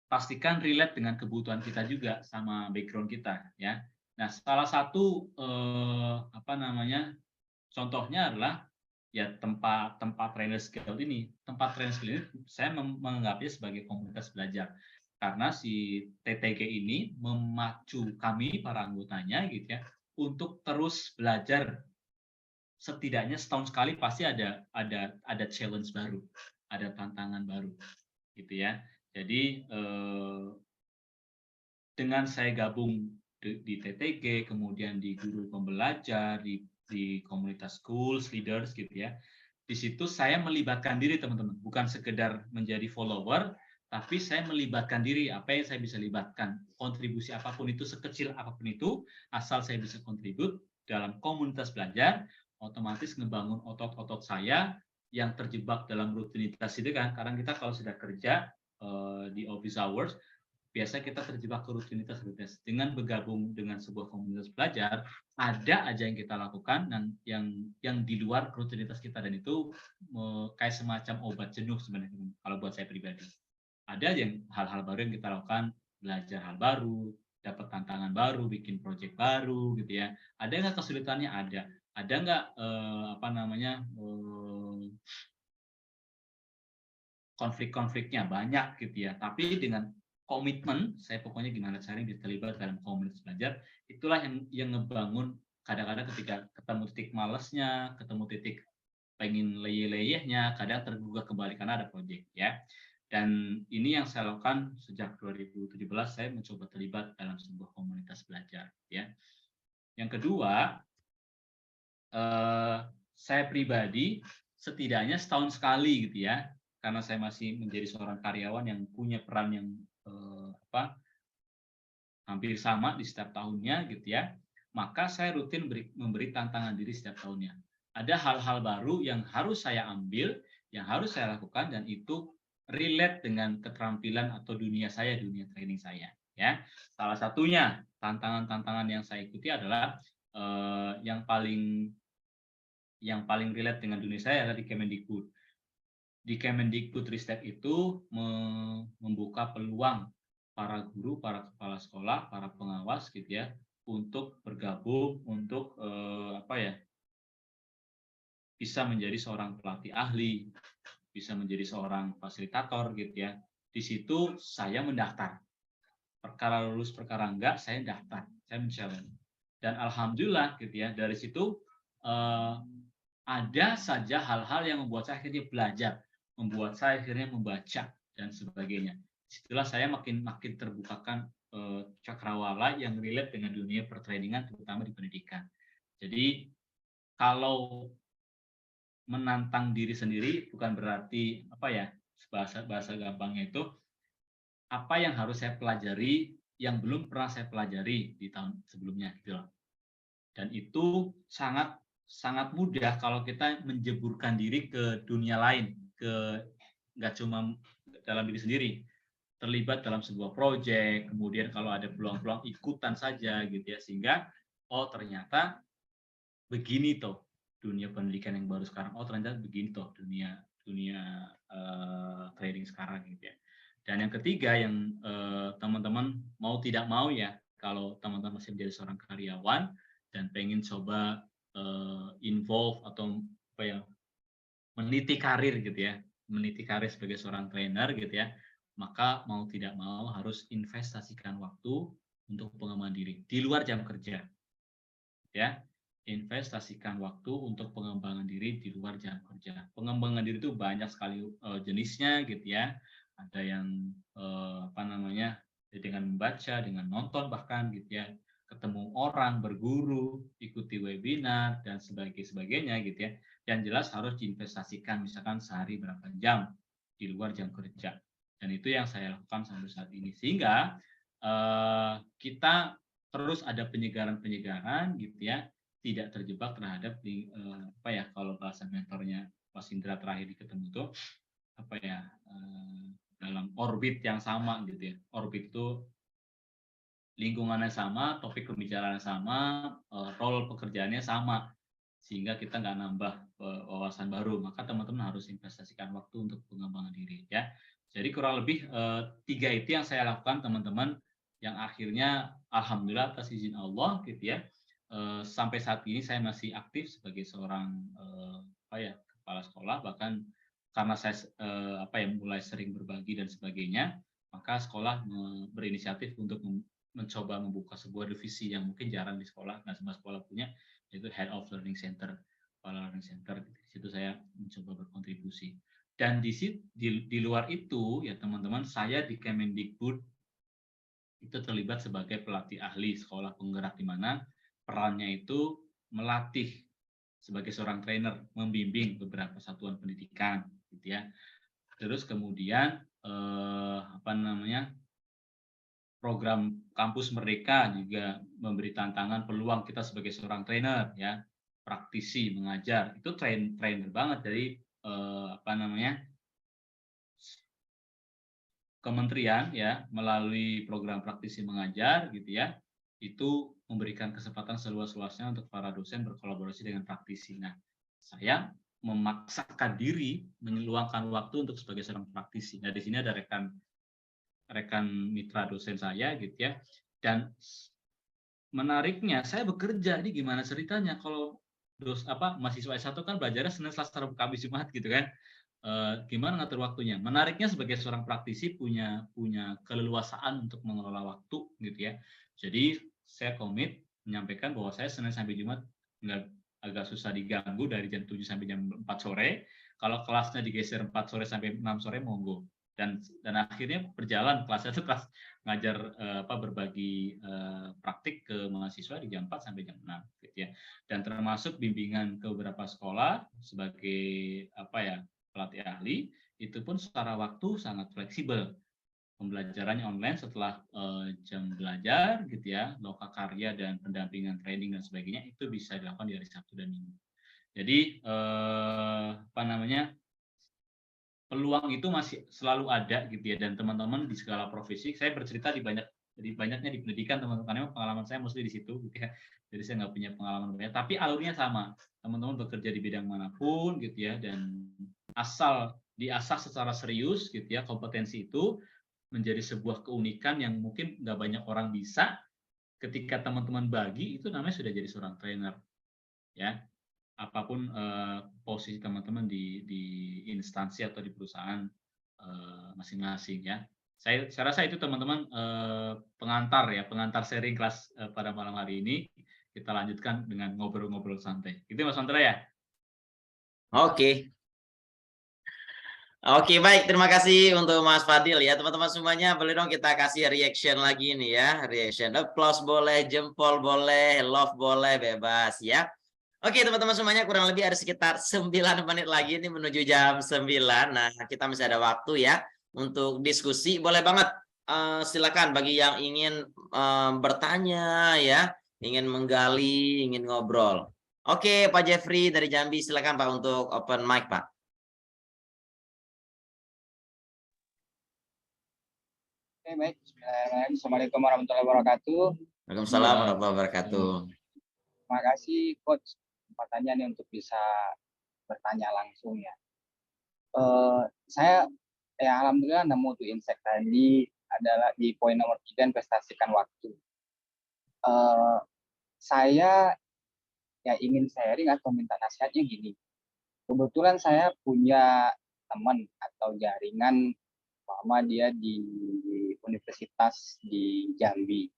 Pastikan relate dengan kebutuhan kita juga sama background kita, ya. Nah, salah satu contohnya adalah ya tempat trainer skill ini. Tempat trainer skill ini saya menganggapnya sebagai komunitas belajar. Karena si TTG ini memacu kami para anggotanya gitu ya untuk terus belajar. Setidaknya setahun sekali pasti ada challenge baru, ada tantangan baru gitu ya. Jadi dengan saya gabung di TTG, kemudian di guru pembelajar, di komunitas schools leaders gitu ya, Di situ saya melibatkan diri teman-teman, bukan sekedar menjadi follower, tapi saya melibatkan diri. Apa yang saya bisa libatkan, kontribusi apapun itu, sekecil apapun itu, asal saya bisa kontribut dalam komunitas belajar, otomatis ngebangun otot-otot saya yang terjebak dalam rutinitas itu kan. Karena kita kalau sudah kerja di office hours, biasa kita terjebak ke rutinitas. Dengan bergabung dengan sebuah komunitas belajar, ada aja yang kita lakukan dan yang di luar rutinitas kita, dan itu kayak semacam obat jenuh sebenarnya kalau buat saya pribadi. Ada aja hal-hal baru yang kita lakukan, belajar hal baru, dapat tantangan baru, bikin proyek baru gitu ya. Ada nggak kesulitannya? Ada nggak konflik-konfliknya? Banyak gitu ya. Tapi dengan komitmen, saya pokoknya gimana caranya bisa terlibat dalam komunitas belajar, itulah yang ngebangun. Kadang-kadang ketika ketemu titik malesnya, ketemu titik pengen leyeh-leyehnya, kadang tergugah kembali karena ada proyek ya. Dan ini yang saya lakukan sejak 2017, saya mencoba terlibat dalam sebuah komunitas belajar ya. Yang kedua, saya pribadi setidaknya setahun sekali gitu ya, karena saya masih menjadi seorang karyawan yang punya peran yang hampir sama di setiap tahunnya gitu ya, maka saya rutin memberi tantangan diri setiap tahunnya. Ada hal-hal baru yang harus saya ambil, yang harus saya lakukan, dan itu relate dengan keterampilan atau dunia saya, dunia training saya ya. Salah satunya tantangan-tantangan yang saya ikuti adalah yang paling relate dengan dunia saya adalah di Kemendikbud. Di Kemendikbudristek itu membuka peluang para guru, para kepala sekolah, para pengawas gitu ya, untuk bergabung, untuk bisa menjadi seorang pelatih ahli, bisa menjadi seorang fasilitator gitu ya. Di situ saya mendaftar. Perkara lulus, perkara enggak, saya daftar, saya men-challenge. Dan alhamdulillah gitu ya, dari situ ada saja hal-hal yang membuat saya akhirnya belajar, membuat saya akhirnya membaca dan sebagainya. Setelah saya makin terbukakan cakrawala yang relate dengan dunia pertrainingan, terutama di pendidikan. Jadi kalau menantang diri sendiri bukan berarti bahasa gampangnya itu apa yang harus saya pelajari yang belum pernah saya pelajari di tahun sebelumnya gitu loh. Dan itu sangat mudah kalau kita menjeburkan diri ke dunia lain, nggak cuma dalam diri sendiri, terlibat dalam sebuah proyek, kemudian kalau ada peluang-peluang ikutan saja gitu ya, sehingga ternyata begini toh dunia pendidikan yang baru sekarang, ternyata begini toh dunia trading sekarang gitu ya. Dan yang ketiga yang teman-teman mau tidak mau ya, kalau teman-teman masih menjadi seorang karyawan dan pengen coba involve atau meniti karir gitu ya, meniti karir sebagai seorang trainer gitu ya, maka mau tidak mau harus investasikan waktu untuk pengembangan diri di luar jam kerja ya. Investasikan waktu untuk pengembangan diri di luar jam kerja. Pengembangan diri itu banyak sekali jenisnya gitu ya. Ada yang dengan membaca, dengan nonton bahkan gitu ya, ketemu orang, berguru, ikuti webinar dan sebagainya gitu ya. Yang jelas harus diinvestasikan, misalkan sehari berapa jam di luar jam kerja. Dan itu yang saya lakukan sampai saat ini, sehingga kita terus ada penyegaran gitu ya, tidak terjebak terhadap kalau bahasa mentornya Mas Indra terakhir ketemu itu dalam orbit yang sama gitu ya. Orbit itu lingkungannya sama, topik pembicaraannya sama, role pekerjaannya sama, sehingga kita nggak nambah wawasan baru. Maka teman-teman harus investasikan waktu untuk pengembangan diri ya. Jadi kurang lebih 3 itu yang saya lakukan teman-teman, yang akhirnya alhamdulillah atas izin Allah gitu ya, sampai saat ini saya masih aktif sebagai seorang kepala sekolah. Bahkan karena saya mulai sering berbagi dan sebagainya, maka sekolah berinisiatif untuk mencoba membuka sebuah divisi yang mungkin jarang di sekolah, nggak semua sekolah punya, yaitu Head of Learning Center, Kepala Learning Center. Di situ saya mencoba berkontribusi. Dan di luar itu ya teman-teman, saya di Kemendikbud itu terlibat sebagai pelatih ahli sekolah penggerak, di mana perannya itu melatih sebagai seorang trainer membimbing beberapa satuan pendidikan, gitu ya. Terus kemudian program Kampus Merdeka juga memberi tantangan peluang kita sebagai seorang trainer, ya, praktisi mengajar. Itu trainer banget dari kementerian, ya, melalui program praktisi mengajar, gitu ya. Itu memberikan kesempatan seluas-luasnya untuk para dosen berkolaborasi dengan praktisi. Nah, saya memaksakan diri meluangkan waktu untuk sebagai seorang praktisi. Nah, di sini ada rekan mitra dosen saya, gitu ya. Dan menariknya, saya bekerja, ini gimana ceritanya kalau mahasiswa S1 kan belajarnya Senin, Selasa, Rabu, Kamis, Jumat, gitu kan. Gimana ngatur waktunya? Menariknya sebagai seorang praktisi punya keleluasaan untuk mengelola waktu, gitu ya. Jadi saya komit menyampaikan bahwa saya Senin sampai Jumat agak susah diganggu dari jam 7 sampai jam 4 sore. Kalau kelasnya digeser 4 sore sampai 6 sore, monggo. Dan akhirnya berjalan kelasnya itu kelas ngajar berbagi praktik ke mahasiswa di jam 4 sampai jam 6, gitu ya. Dan termasuk bimbingan ke beberapa sekolah sebagai pelatih ahli, itu pun secara waktu sangat fleksibel. Pembelajarannya online setelah jam belajar, gitu ya, loka karya dan pendampingan training dan sebagainya itu bisa dilakukan di hari Sabtu dan Minggu. Jadi peluang itu masih selalu ada, gitu ya, dan teman-teman di segala profesi, saya bercerita banyaknya di pendidikan, teman-teman, karena pengalaman saya mostly di situ, gitu ya. Jadi saya nggak punya pengalaman banyak, tapi alurnya sama. Teman-teman bekerja di bidang manapun, gitu ya, dan asal diasah secara serius, gitu ya, kompetensi itu menjadi sebuah keunikan yang mungkin nggak banyak orang bisa. Ketika teman-teman bagi, itu namanya sudah jadi seorang trainer, ya. Apapun posisi teman-teman di instansi atau di perusahaan masing-masing, ya. Saya rasa itu teman-teman pengantar sharing kelas pada malam hari ini. Kita lanjutkan dengan ngobrol-ngobrol santai. Itu Mas Andra, ya? Oke. Oke, baik. Terima kasih untuk Mas Fadil, ya. Teman-teman semuanya, boleh dong kita kasih reaction lagi nih, ya. Reaction. Applause boleh, jempol boleh, love boleh, bebas, ya. Oke, teman-teman semuanya, kurang lebih ada sekitar 9 menit lagi nih menuju jam 9. Nah, kita masih ada waktu, ya, untuk diskusi. Boleh banget, silakan bagi yang ingin bertanya, ya, ingin menggali, ingin ngobrol. Oke, Pak Jeffrey dari Jambi, silakan Pak untuk open mic, Pak. Oke, baik. Assalamualaikum warahmatullahi wabarakatuh. Waalaikumsalam warahmatullahi wabarakatuh. Terima kasih, Coach, kesempatannya nih untuk bisa bertanya langsung, ya. Saya alhamdulillah nemu tuh insight tadi adalah di poin nomor 3, investasikan waktu. Saya ingin sharing atau minta nasihatnya gini. Kebetulan saya punya teman atau jaringan, dia di universitas di Jambi.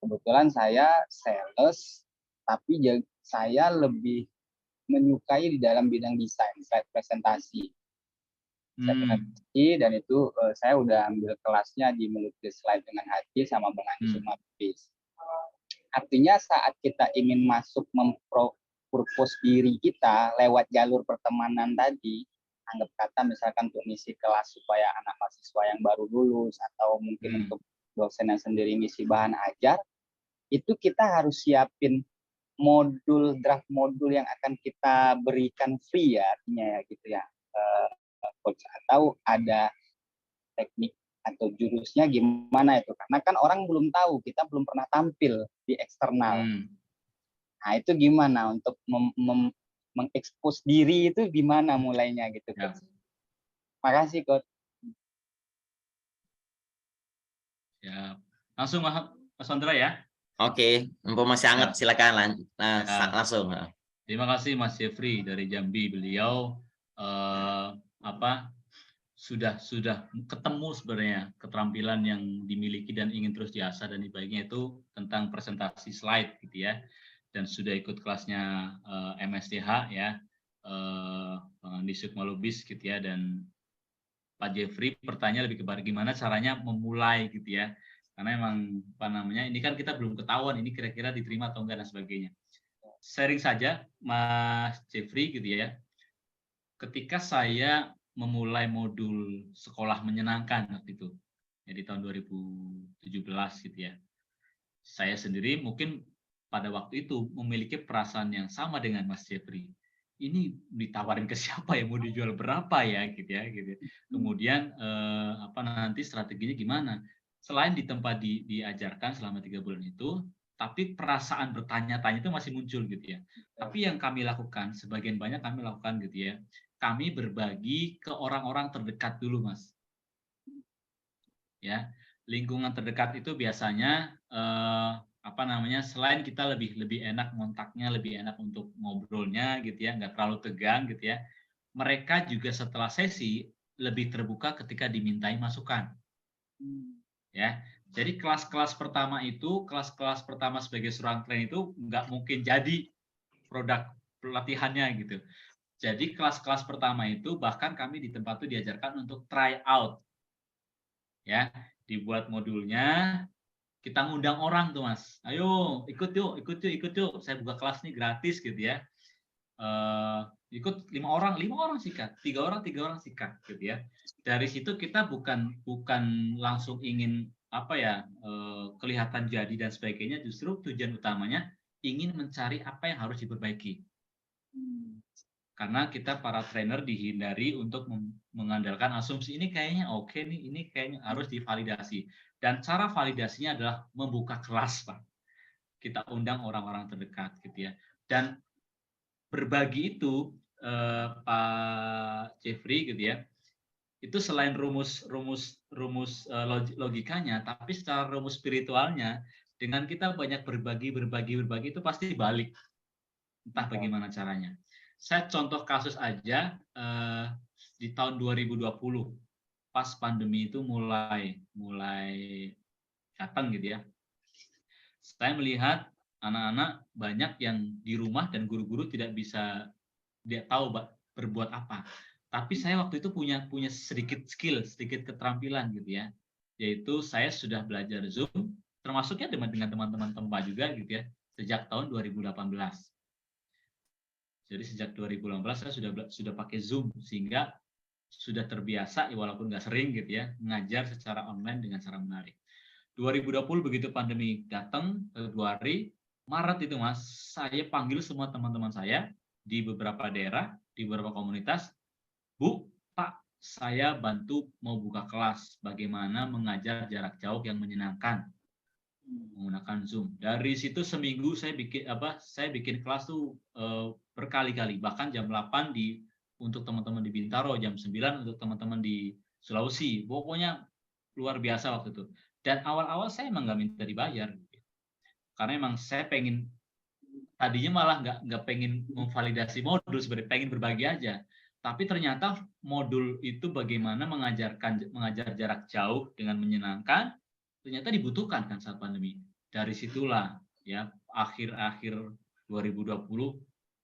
Kebetulan saya sales, tapi saya lebih menyukai di dalam bidang desain, slide presentasi. Dan itu saya udah ambil kelasnya di Melukis Slide dengan Hati sama Bang Andi Sumapis. Artinya saat kita ingin masuk mempropose diri kita lewat jalur pertemanan tadi, anggap kata misalkan untuk ngisi kelas supaya anak mahasiswa yang baru lulus, atau mungkin untuk dosen yang sendiri ngisi bahan ajar, itu kita harus siapin draft modul yang akan kita berikan free, ya, artinya, ya, gitu ya, Coach, atau ada teknik atau jurusnya gimana itu, karena kan orang belum tahu, kita belum pernah tampil di eksternal. Nah, itu gimana untuk mengekspos diri itu gimana mulainya gitu, Coach? Makasih, Coach. Ya, langsung Mas Andra, ya. Oke, masih hangat, silakan langsung. Terima kasih Mas Jeffrey dari Jambi. Beliau sudah ketemu sebenarnya keterampilan yang dimiliki dan ingin terus diasah, dan baiknya itu tentang presentasi slide, gitu ya. Dan sudah ikut kelasnya MSTH, ya, Bang Andi Sukmalubis, gitu ya. Dan Pak Jeffrey pertanyaan lebih kepada gimana caranya memulai, gitu ya. Karena emang ini kan kita belum ketahuan ini kira-kira diterima atau enggak dan sebagainya. sharing saja Mas Jeffrey gitu ya. Ketika saya memulai modul sekolah menyenangkan waktu itu, ya di tahun 2017 gitu ya. Saya sendiri mungkin pada waktu itu memiliki perasaan yang sama dengan Mas Jeffrey. Ini ditawarin ke siapa ya, mau dijual berapa ya gitu ya gitu. Kemudian nanti strateginya gimana? Selain di tempat diajarkan selama 3 bulan itu, tapi perasaan bertanya-tanya itu masih muncul gitu ya. Tapi yang kami lakukan, sebagian banyak kami lakukan gitu ya, kami berbagi ke orang-orang terdekat dulu, Mas. Ya, lingkungan terdekat itu biasanya selain kita lebih enak kontaknya, lebih enak untuk ngobrolnya gitu ya, nggak terlalu tegang gitu ya. Mereka juga setelah sesi lebih terbuka ketika dimintai masukan. Ya, jadi kelas-kelas pertama sebagai seorang trainer itu nggak mungkin jadi produk pelatihannya gitu. Jadi kelas-kelas pertama itu bahkan kami di tempat itu diajarkan untuk try out. Ya, dibuat modulnya, kita ngundang orang tuh Mas. Ayo, ikut yuk. Saya buka kelas nih gratis gitu ya. Ikut 5 orang sikat, 3 orang sikat gitu ya. Dari situ kita bukan langsung ingin kelihatan jadi dan sebagainya, justru tujuan utamanya ingin mencari apa yang harus diperbaiki. Karena kita para trainer dihindari untuk mengandalkan asumsi ini kayaknya oke nih, ini kayaknya harus divalidasi. Dan cara validasinya adalah membuka kelas, Pak. Kita undang orang-orang terdekat gitu ya. Dan berbagi itu Pak Jeffrey gitu ya. Itu selain rumus logikanya, tapi secara rumus spiritualnya, dengan kita banyak berbagi itu pasti balik. Entah bagaimana caranya. Saya contoh kasus aja di tahun 2020 pas pandemi itu mulai datang gitu ya. Saya melihat anak-anak banyak yang di rumah dan guru-guru tidak tahu berbuat apa. Tapi saya waktu itu punya sedikit skill, sedikit keterampilan gitu ya. Yaitu saya sudah belajar Zoom, termasuknya dengan teman-teman tempat juga gitu ya, sejak tahun 2018. Jadi sejak 2018 saya sudah pakai Zoom sehingga sudah terbiasa walaupun nggak sering gitu ya mengajar secara online dengan cara menarik. 2020 begitu pandemi datang Februari, Maret itu Mas, saya panggil semua teman-teman saya di beberapa daerah, di beberapa komunitas, Bu, Pak, saya bantu mau buka kelas bagaimana mengajar jarak jauh yang menyenangkan menggunakan Zoom. Dari situ seminggu saya bikin kelas tuh berkali-kali, bahkan jam 8 untuk teman-teman di Bintaro, jam 9 untuk teman-teman di Sulawesi. Pokoknya luar biasa waktu itu. Dan awal-awal saya emang nggak minta dibayar, karena emang saya tadinya malah nggak pengen memvalidasi modul, sebenarnya pengen berbagi aja. Tapi ternyata modul itu bagaimana mengajar jarak jauh dengan menyenangkan, ternyata dibutuhkan kan saat pandemi. Dari situlah ya akhir 2020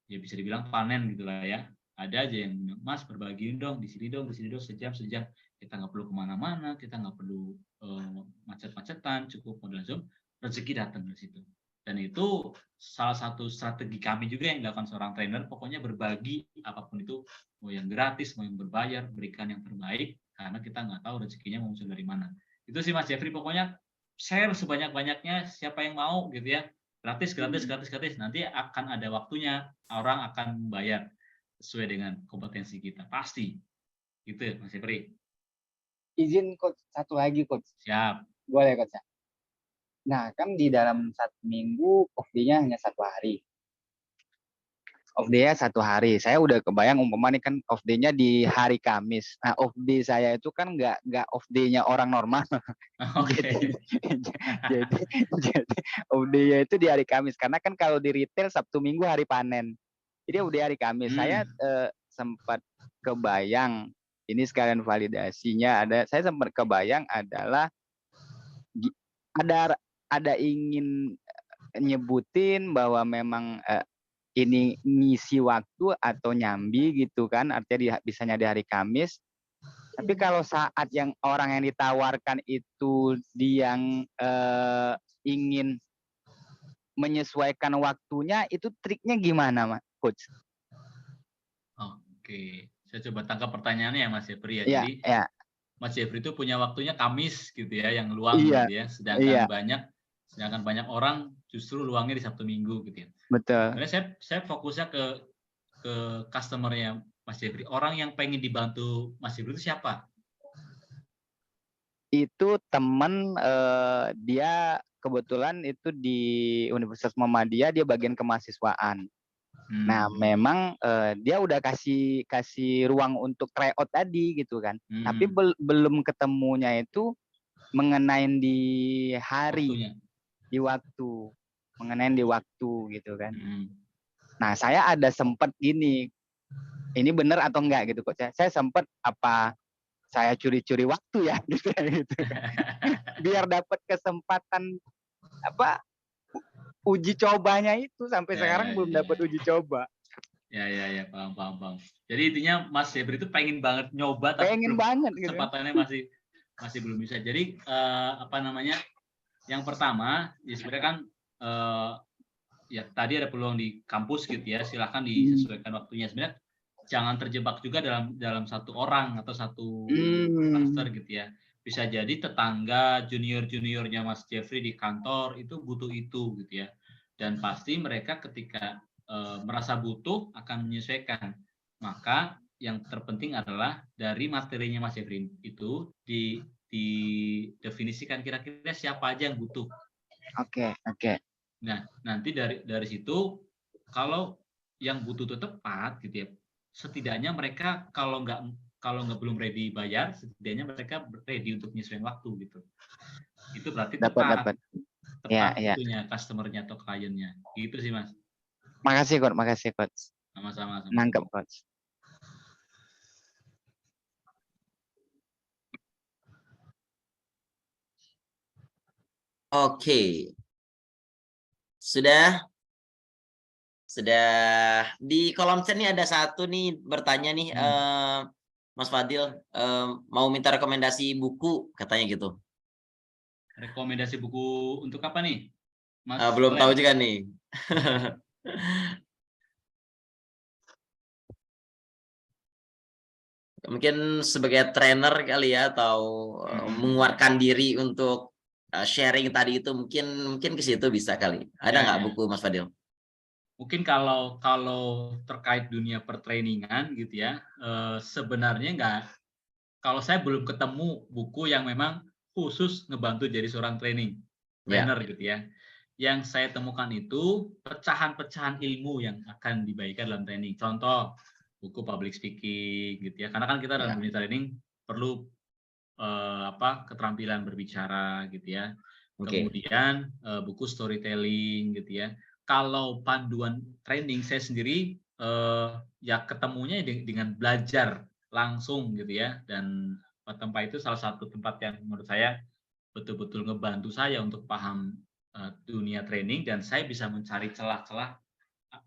ya bisa dibilang panen gitulah ya. Ada aja yang Mas berbagi dong di sini dong sejam. Kita nggak perlu kemana-mana, kita nggak perlu macet-macetan, cukup modal Zoom, rezeki datang dari situ. Dan itu salah satu strategi kami juga yang dilakukan seorang trainer, pokoknya berbagi apapun itu, mau yang gratis, mau yang berbayar, berikan yang terbaik, karena kita nggak tahu rezekinya muncul dari mana. Itu sih Mas Jeffrey, pokoknya share sebanyak-banyaknya, siapa yang mau gitu ya, gratis. Nanti akan ada waktunya, orang akan membayar sesuai dengan kompetensi kita, pasti. Gitu Mas Jeffrey. Izin Coach, satu lagi Coach. Siap. Boleh Coach ya? Nah, kan di dalam 1 minggu off day-nya hanya 1 hari. Off day-nya 1 hari. Saya udah kebayang umpama nih kan off day-nya di hari Kamis. Nah, off day saya itu kan nggak off day-nya orang normal. Okay. jadi off day-nya itu di hari Kamis. Karena kan kalau di retail Sabtu Minggu hari panen. Jadi udah hari Kamis. Saya sempat kebayang, ini sekalian validasinya saya sempat kebayang adalah ada ingin nyebutin bahwa memang ini ngisi waktu atau nyambi gitu kan, artinya bisanya di hari Kamis. Tapi kalau saat yang orang yang ditawarkan itu dia yang ingin menyesuaikan waktunya itu triknya gimana, Mas Coach? Oke, saya coba tangkap pertanyaannya ya Mas Jeffrey ya. Iya, Jadi iya. Mas Jeffrey itu punya waktunya Kamis gitu ya, yang luang Iya, gitu ya. iya, Sedangkan banyak orang justru luangnya di Sabtu Minggu gitu ya. betul. Sebenarnya saya fokusnya ke customer-nya Mas Jeffrey. Orang yang pengen dibantu Mas Jeffrey itu siapa? Itu temen dia kebetulan itu di Universitas Muhammadiyah, dia bagian kemahasiswaan. Nah, memang dia udah kasih ruang untuk tryout tadi gitu kan. Tapi belum ketemunya itu mengenai di hari, Waktunya. di waktu, mengenai di waktu gitu kan. Nah, saya ada sempat gini, ini bener atau enggak gitu kok. Saya sempat apa saya curi-curi waktu ya gitu kan. Biar dapat kesempatan apa uji cobanya itu sampai sekarang belum dapat uji coba. Ya, paham. Jadi intinya Mas Jeffrey itu pengen banget nyoba tapi pengen banget gitu. Kesempatannya masih belum bisa. Jadi apa namanya? Yang pertama, ya sebenarnya kan ya tadi ada peluang di kampus gitu ya, silahkan disesuaikan waktunya. Sebenarnya jangan terjebak juga dalam satu orang atau satu cluster gitu ya. Bisa jadi tetangga, juniornya Mas Jeffrey di kantor itu butuh itu gitu ya. Dan pasti mereka ketika merasa butuh akan menyesuaikan. Maka yang terpenting adalah dari materinya Mas Jeffrey itu didefinisikan kira-kira siapa aja yang butuh. Oke. Nah, nanti dari situ kalau yang butuh itu tepat gitu ya, setidaknya mereka kalau nggak belum ready bayar, setidaknya mereka ready untuk menyesuaikan waktu gitu. Itu berarti tepat waktunya customer-nya atau kliennya. Gitu sih Mas. Makasih Coach. Sama-sama. Nangkep Coach. Oke. Sudah di kolom chat nih ada satu nih bertanya nih Mas Fadil mau minta rekomendasi buku katanya gitu. Rekomendasi buku untuk apa nih? Mas belum tahu juga nih. Mungkin sebagai trainer kali ya, atau menguatkan diri untuk sharing tadi itu, mungkin ke situ bisa kali. Ada nggak buku Mas Fadil? Mungkin kalau terkait dunia pertrainingan gitu ya, sebenarnya nggak. Kalau saya belum ketemu buku yang memang khusus ngebantu jadi seorang trainer gitu ya. Yang saya temukan itu pecahan-pecahan ilmu yang akan dibagikan dalam training. Contoh buku public speaking gitu ya. Karena kan kita dalam dunia training perlu keterampilan berbicara gitu ya. Kemudian buku storytelling gitu ya. Kalau panduan training saya sendiri ya ketemunya dengan belajar langsung gitu ya. Dan tempat itu salah satu tempat yang menurut saya betul-betul ngebantu saya untuk paham dunia training, dan saya bisa mencari celah-celah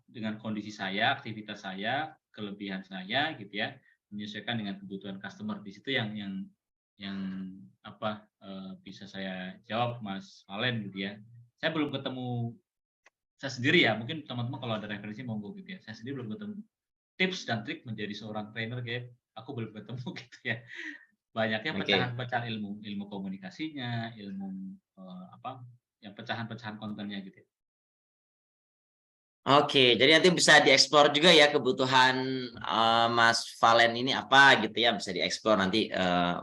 dengan kondisi saya, aktivitas saya, kelebihan saya gitu ya, menyesuaikan dengan kebutuhan customer. Di situ yang bisa saya jawab Mas Valen gitu ya. Saya belum ketemu saya sendiri ya, mungkin teman-teman kalau ada referensi monggo gitu ya. Saya sendiri belum ketemu tips dan trik menjadi seorang trainer, kayak aku belum ketemu gitu ya. Banyaknya pecahan-pecahan ilmu komunikasinya, ilmu yang pecahan-pecahan kontennya gitu. Oke, jadi nanti bisa dieksplor juga ya kebutuhan Mas Valen ini apa gitu ya, bisa dieksplor nanti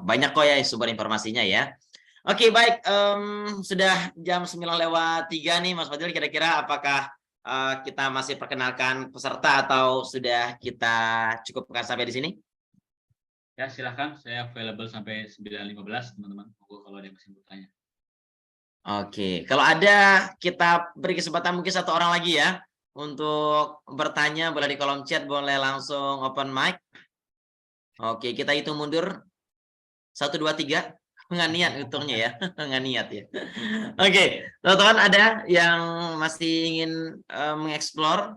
banyak kok ya sumber informasinya ya. Oke, baik, sudah jam 9:03 nih Mas Fadil, kira-kira apakah kita masih perkenalkan peserta atau sudah kita cukupkan sampai di sini? Ya, silahkan, saya available sampai 9:15 teman-teman, kalau ada yang masih bertanya. Oke, kalau ada kita beri kesempatan mungkin satu orang lagi ya untuk bertanya, boleh di kolom chat, boleh langsung open mic. Oke, kita hitung mundur 1, 2, 3. Nggak niat hitungnya ya, nggak niat ya. Oke, teman-teman ada yang masih ingin mengeksplor?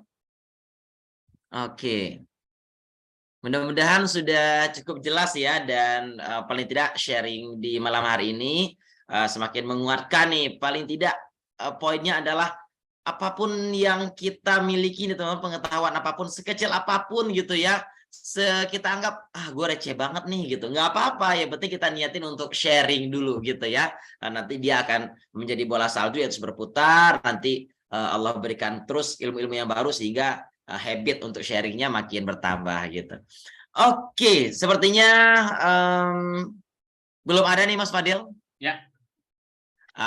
Oke, mudah-mudahan sudah cukup jelas ya, dan paling tidak sharing di malam hari ini semakin menguatkan nih. Paling tidak poinnya adalah apapun yang kita miliki nih teman-teman, pengetahuan apapun, sekecil apapun gitu ya, kita anggap gue receh banget nih gitu, nggak apa-apa, ya penting kita niatin untuk sharing dulu gitu ya. Nanti dia akan menjadi bola salju yang terus berputar, nanti Allah berikan terus ilmu-ilmu yang baru sehingga habit untuk sharingnya makin bertambah gitu. Oke, sepertinya belum ada nih Mas Fadil. Ya.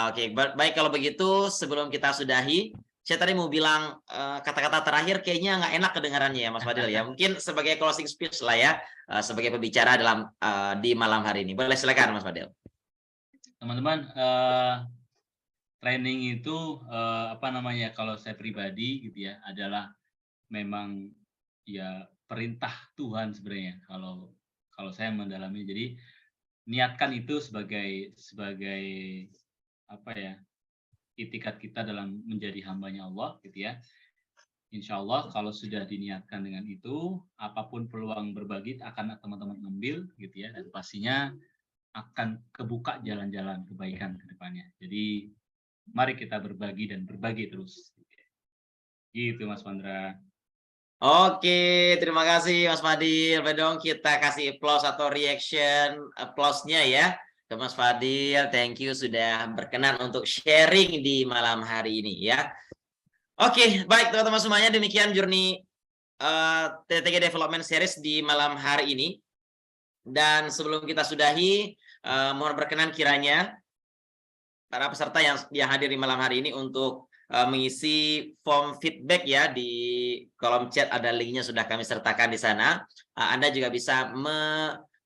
Oke, baik kalau begitu sebelum kita sudahi, saya tadi mau bilang kata-kata terakhir kayaknya nggak enak kedengarannya ya Mas Fadil ya. Mungkin sebagai closing speech lah ya, sebagai pembicara dalam di malam hari ini. Boleh silakan Mas Fadil. Teman-teman, training itu apa namanya, kalau saya pribadi gitu ya, adalah memang ya perintah Tuhan sebenarnya kalau saya mendalami. Jadi niatkan itu sebagai apa ya, itikat kita dalam menjadi hambanya Allah gitu ya. Insya Allah kalau sudah diniatkan dengan itu, apapun peluang berbagi akan teman-teman ambil gitu ya, dan pastinya akan kebuka jalan-jalan kebaikan ke depannya. Jadi mari kita berbagi dan berbagi terus. Gitu Mas Pandra. Oke, terima kasih Mas Fadil. Dong kita kasih applause atau reaction applause-nya ya ke Mas Fadil. Thank you sudah berkenan untuk sharing di malam hari ini ya. Oke, baik teman-teman semuanya, demikian journey TTG Development Series di malam hari ini. Dan sebelum kita sudahi, mohon berkenan kiranya para peserta yang hadir di malam hari ini untuk mengisi form feedback ya, di kolom chat ada linknya sudah kami sertakan di sana. Anda juga bisa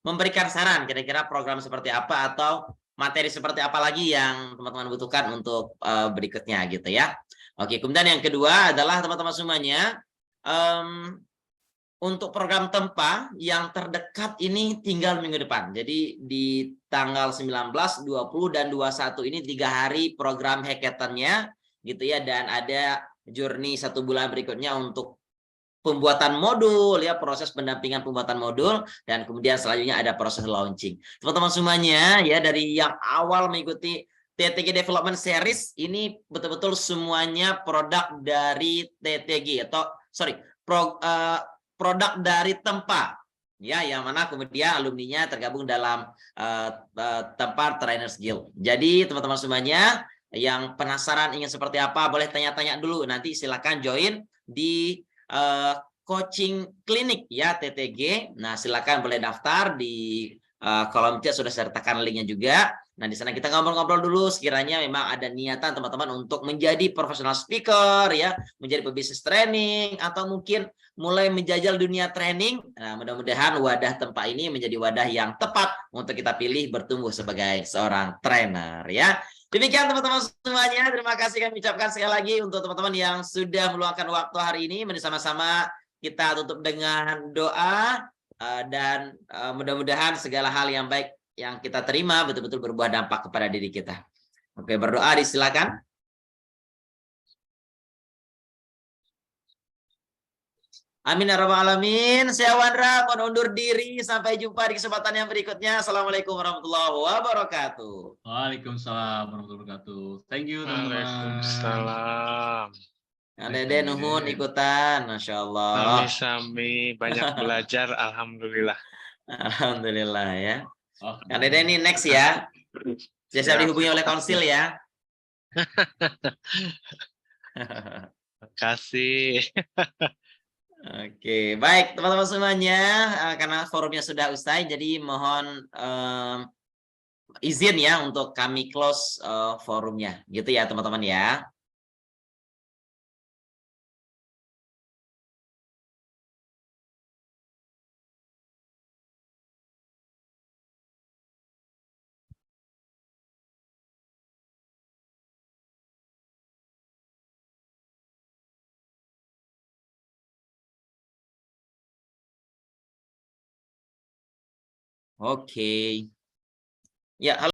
memberikan saran kira-kira program seperti apa atau materi seperti apa lagi yang teman-teman butuhkan untuk berikutnya gitu ya. Oke, kemudian yang kedua adalah teman-teman semuanya, untuk program Tempa yang terdekat ini tinggal minggu depan. Jadi di tanggal 19, 20, dan 21 ini 3 hari program hackathon-nya gitu ya, dan ada journey 1 bulan berikutnya untuk pembuatan modul ya, proses pendampingan pembuatan modul, dan kemudian selanjutnya ada proses launching. Teman-teman semuanya ya, dari yang awal mengikuti TTG Development Series ini betul-betul semuanya produk dari TTG atau produk dari Tempa ya, yang mana kemudian alumninya tergabung dalam Tempa Trainers Guild. Jadi teman-teman semuanya yang penasaran ingin seperti apa, boleh tanya-tanya dulu, nanti silakan join di coaching klinik ya TTG. Nah, silakan boleh daftar di kolom chat, sudah sertakan linknya juga. Nah, di sana kita ngobrol-ngobrol dulu sekiranya memang ada niatan teman-teman untuk menjadi profesional speaker ya, menjadi pebisnis training, atau mungkin mulai menjajal dunia training. Nah, mudah-mudahan wadah Tempa ini menjadi wadah yang tepat untuk kita pilih bertumbuh sebagai seorang trainer ya. Demikian teman-teman semuanya, terima kasih kami ucapkan sekali lagi untuk teman-teman yang sudah meluangkan waktu hari ini. Bersama-sama kita tutup dengan doa, dan mudah-mudahan segala hal yang baik yang kita terima betul-betul berbuah dampak kepada diri kita. Oke, berdoa disilakan. Amin ya rabbal alamin. Saya Wandra mohon undur diri, sampai jumpa di kesempatan yang berikutnya. Assalamualaikum warahmatullahi wabarakatuh. Waalaikumsalam warahmatullahi wabarakatuh. Thank you teman-teman. Waalaikumsalam. Dede nuhun ikutan, Masya Allah. Sami-sami, banyak belajar, alhamdulillah. Alhamdulillah ya. Oh, Dede ini next ya. Biasa dihubungi oleh konsil ya. Terima kasih. Oke, baik teman-teman semuanya, karena forumnya sudah usai, jadi mohon izin ya untuk kami close forumnya, gitu ya teman-teman ya. Oke. Ya, halo.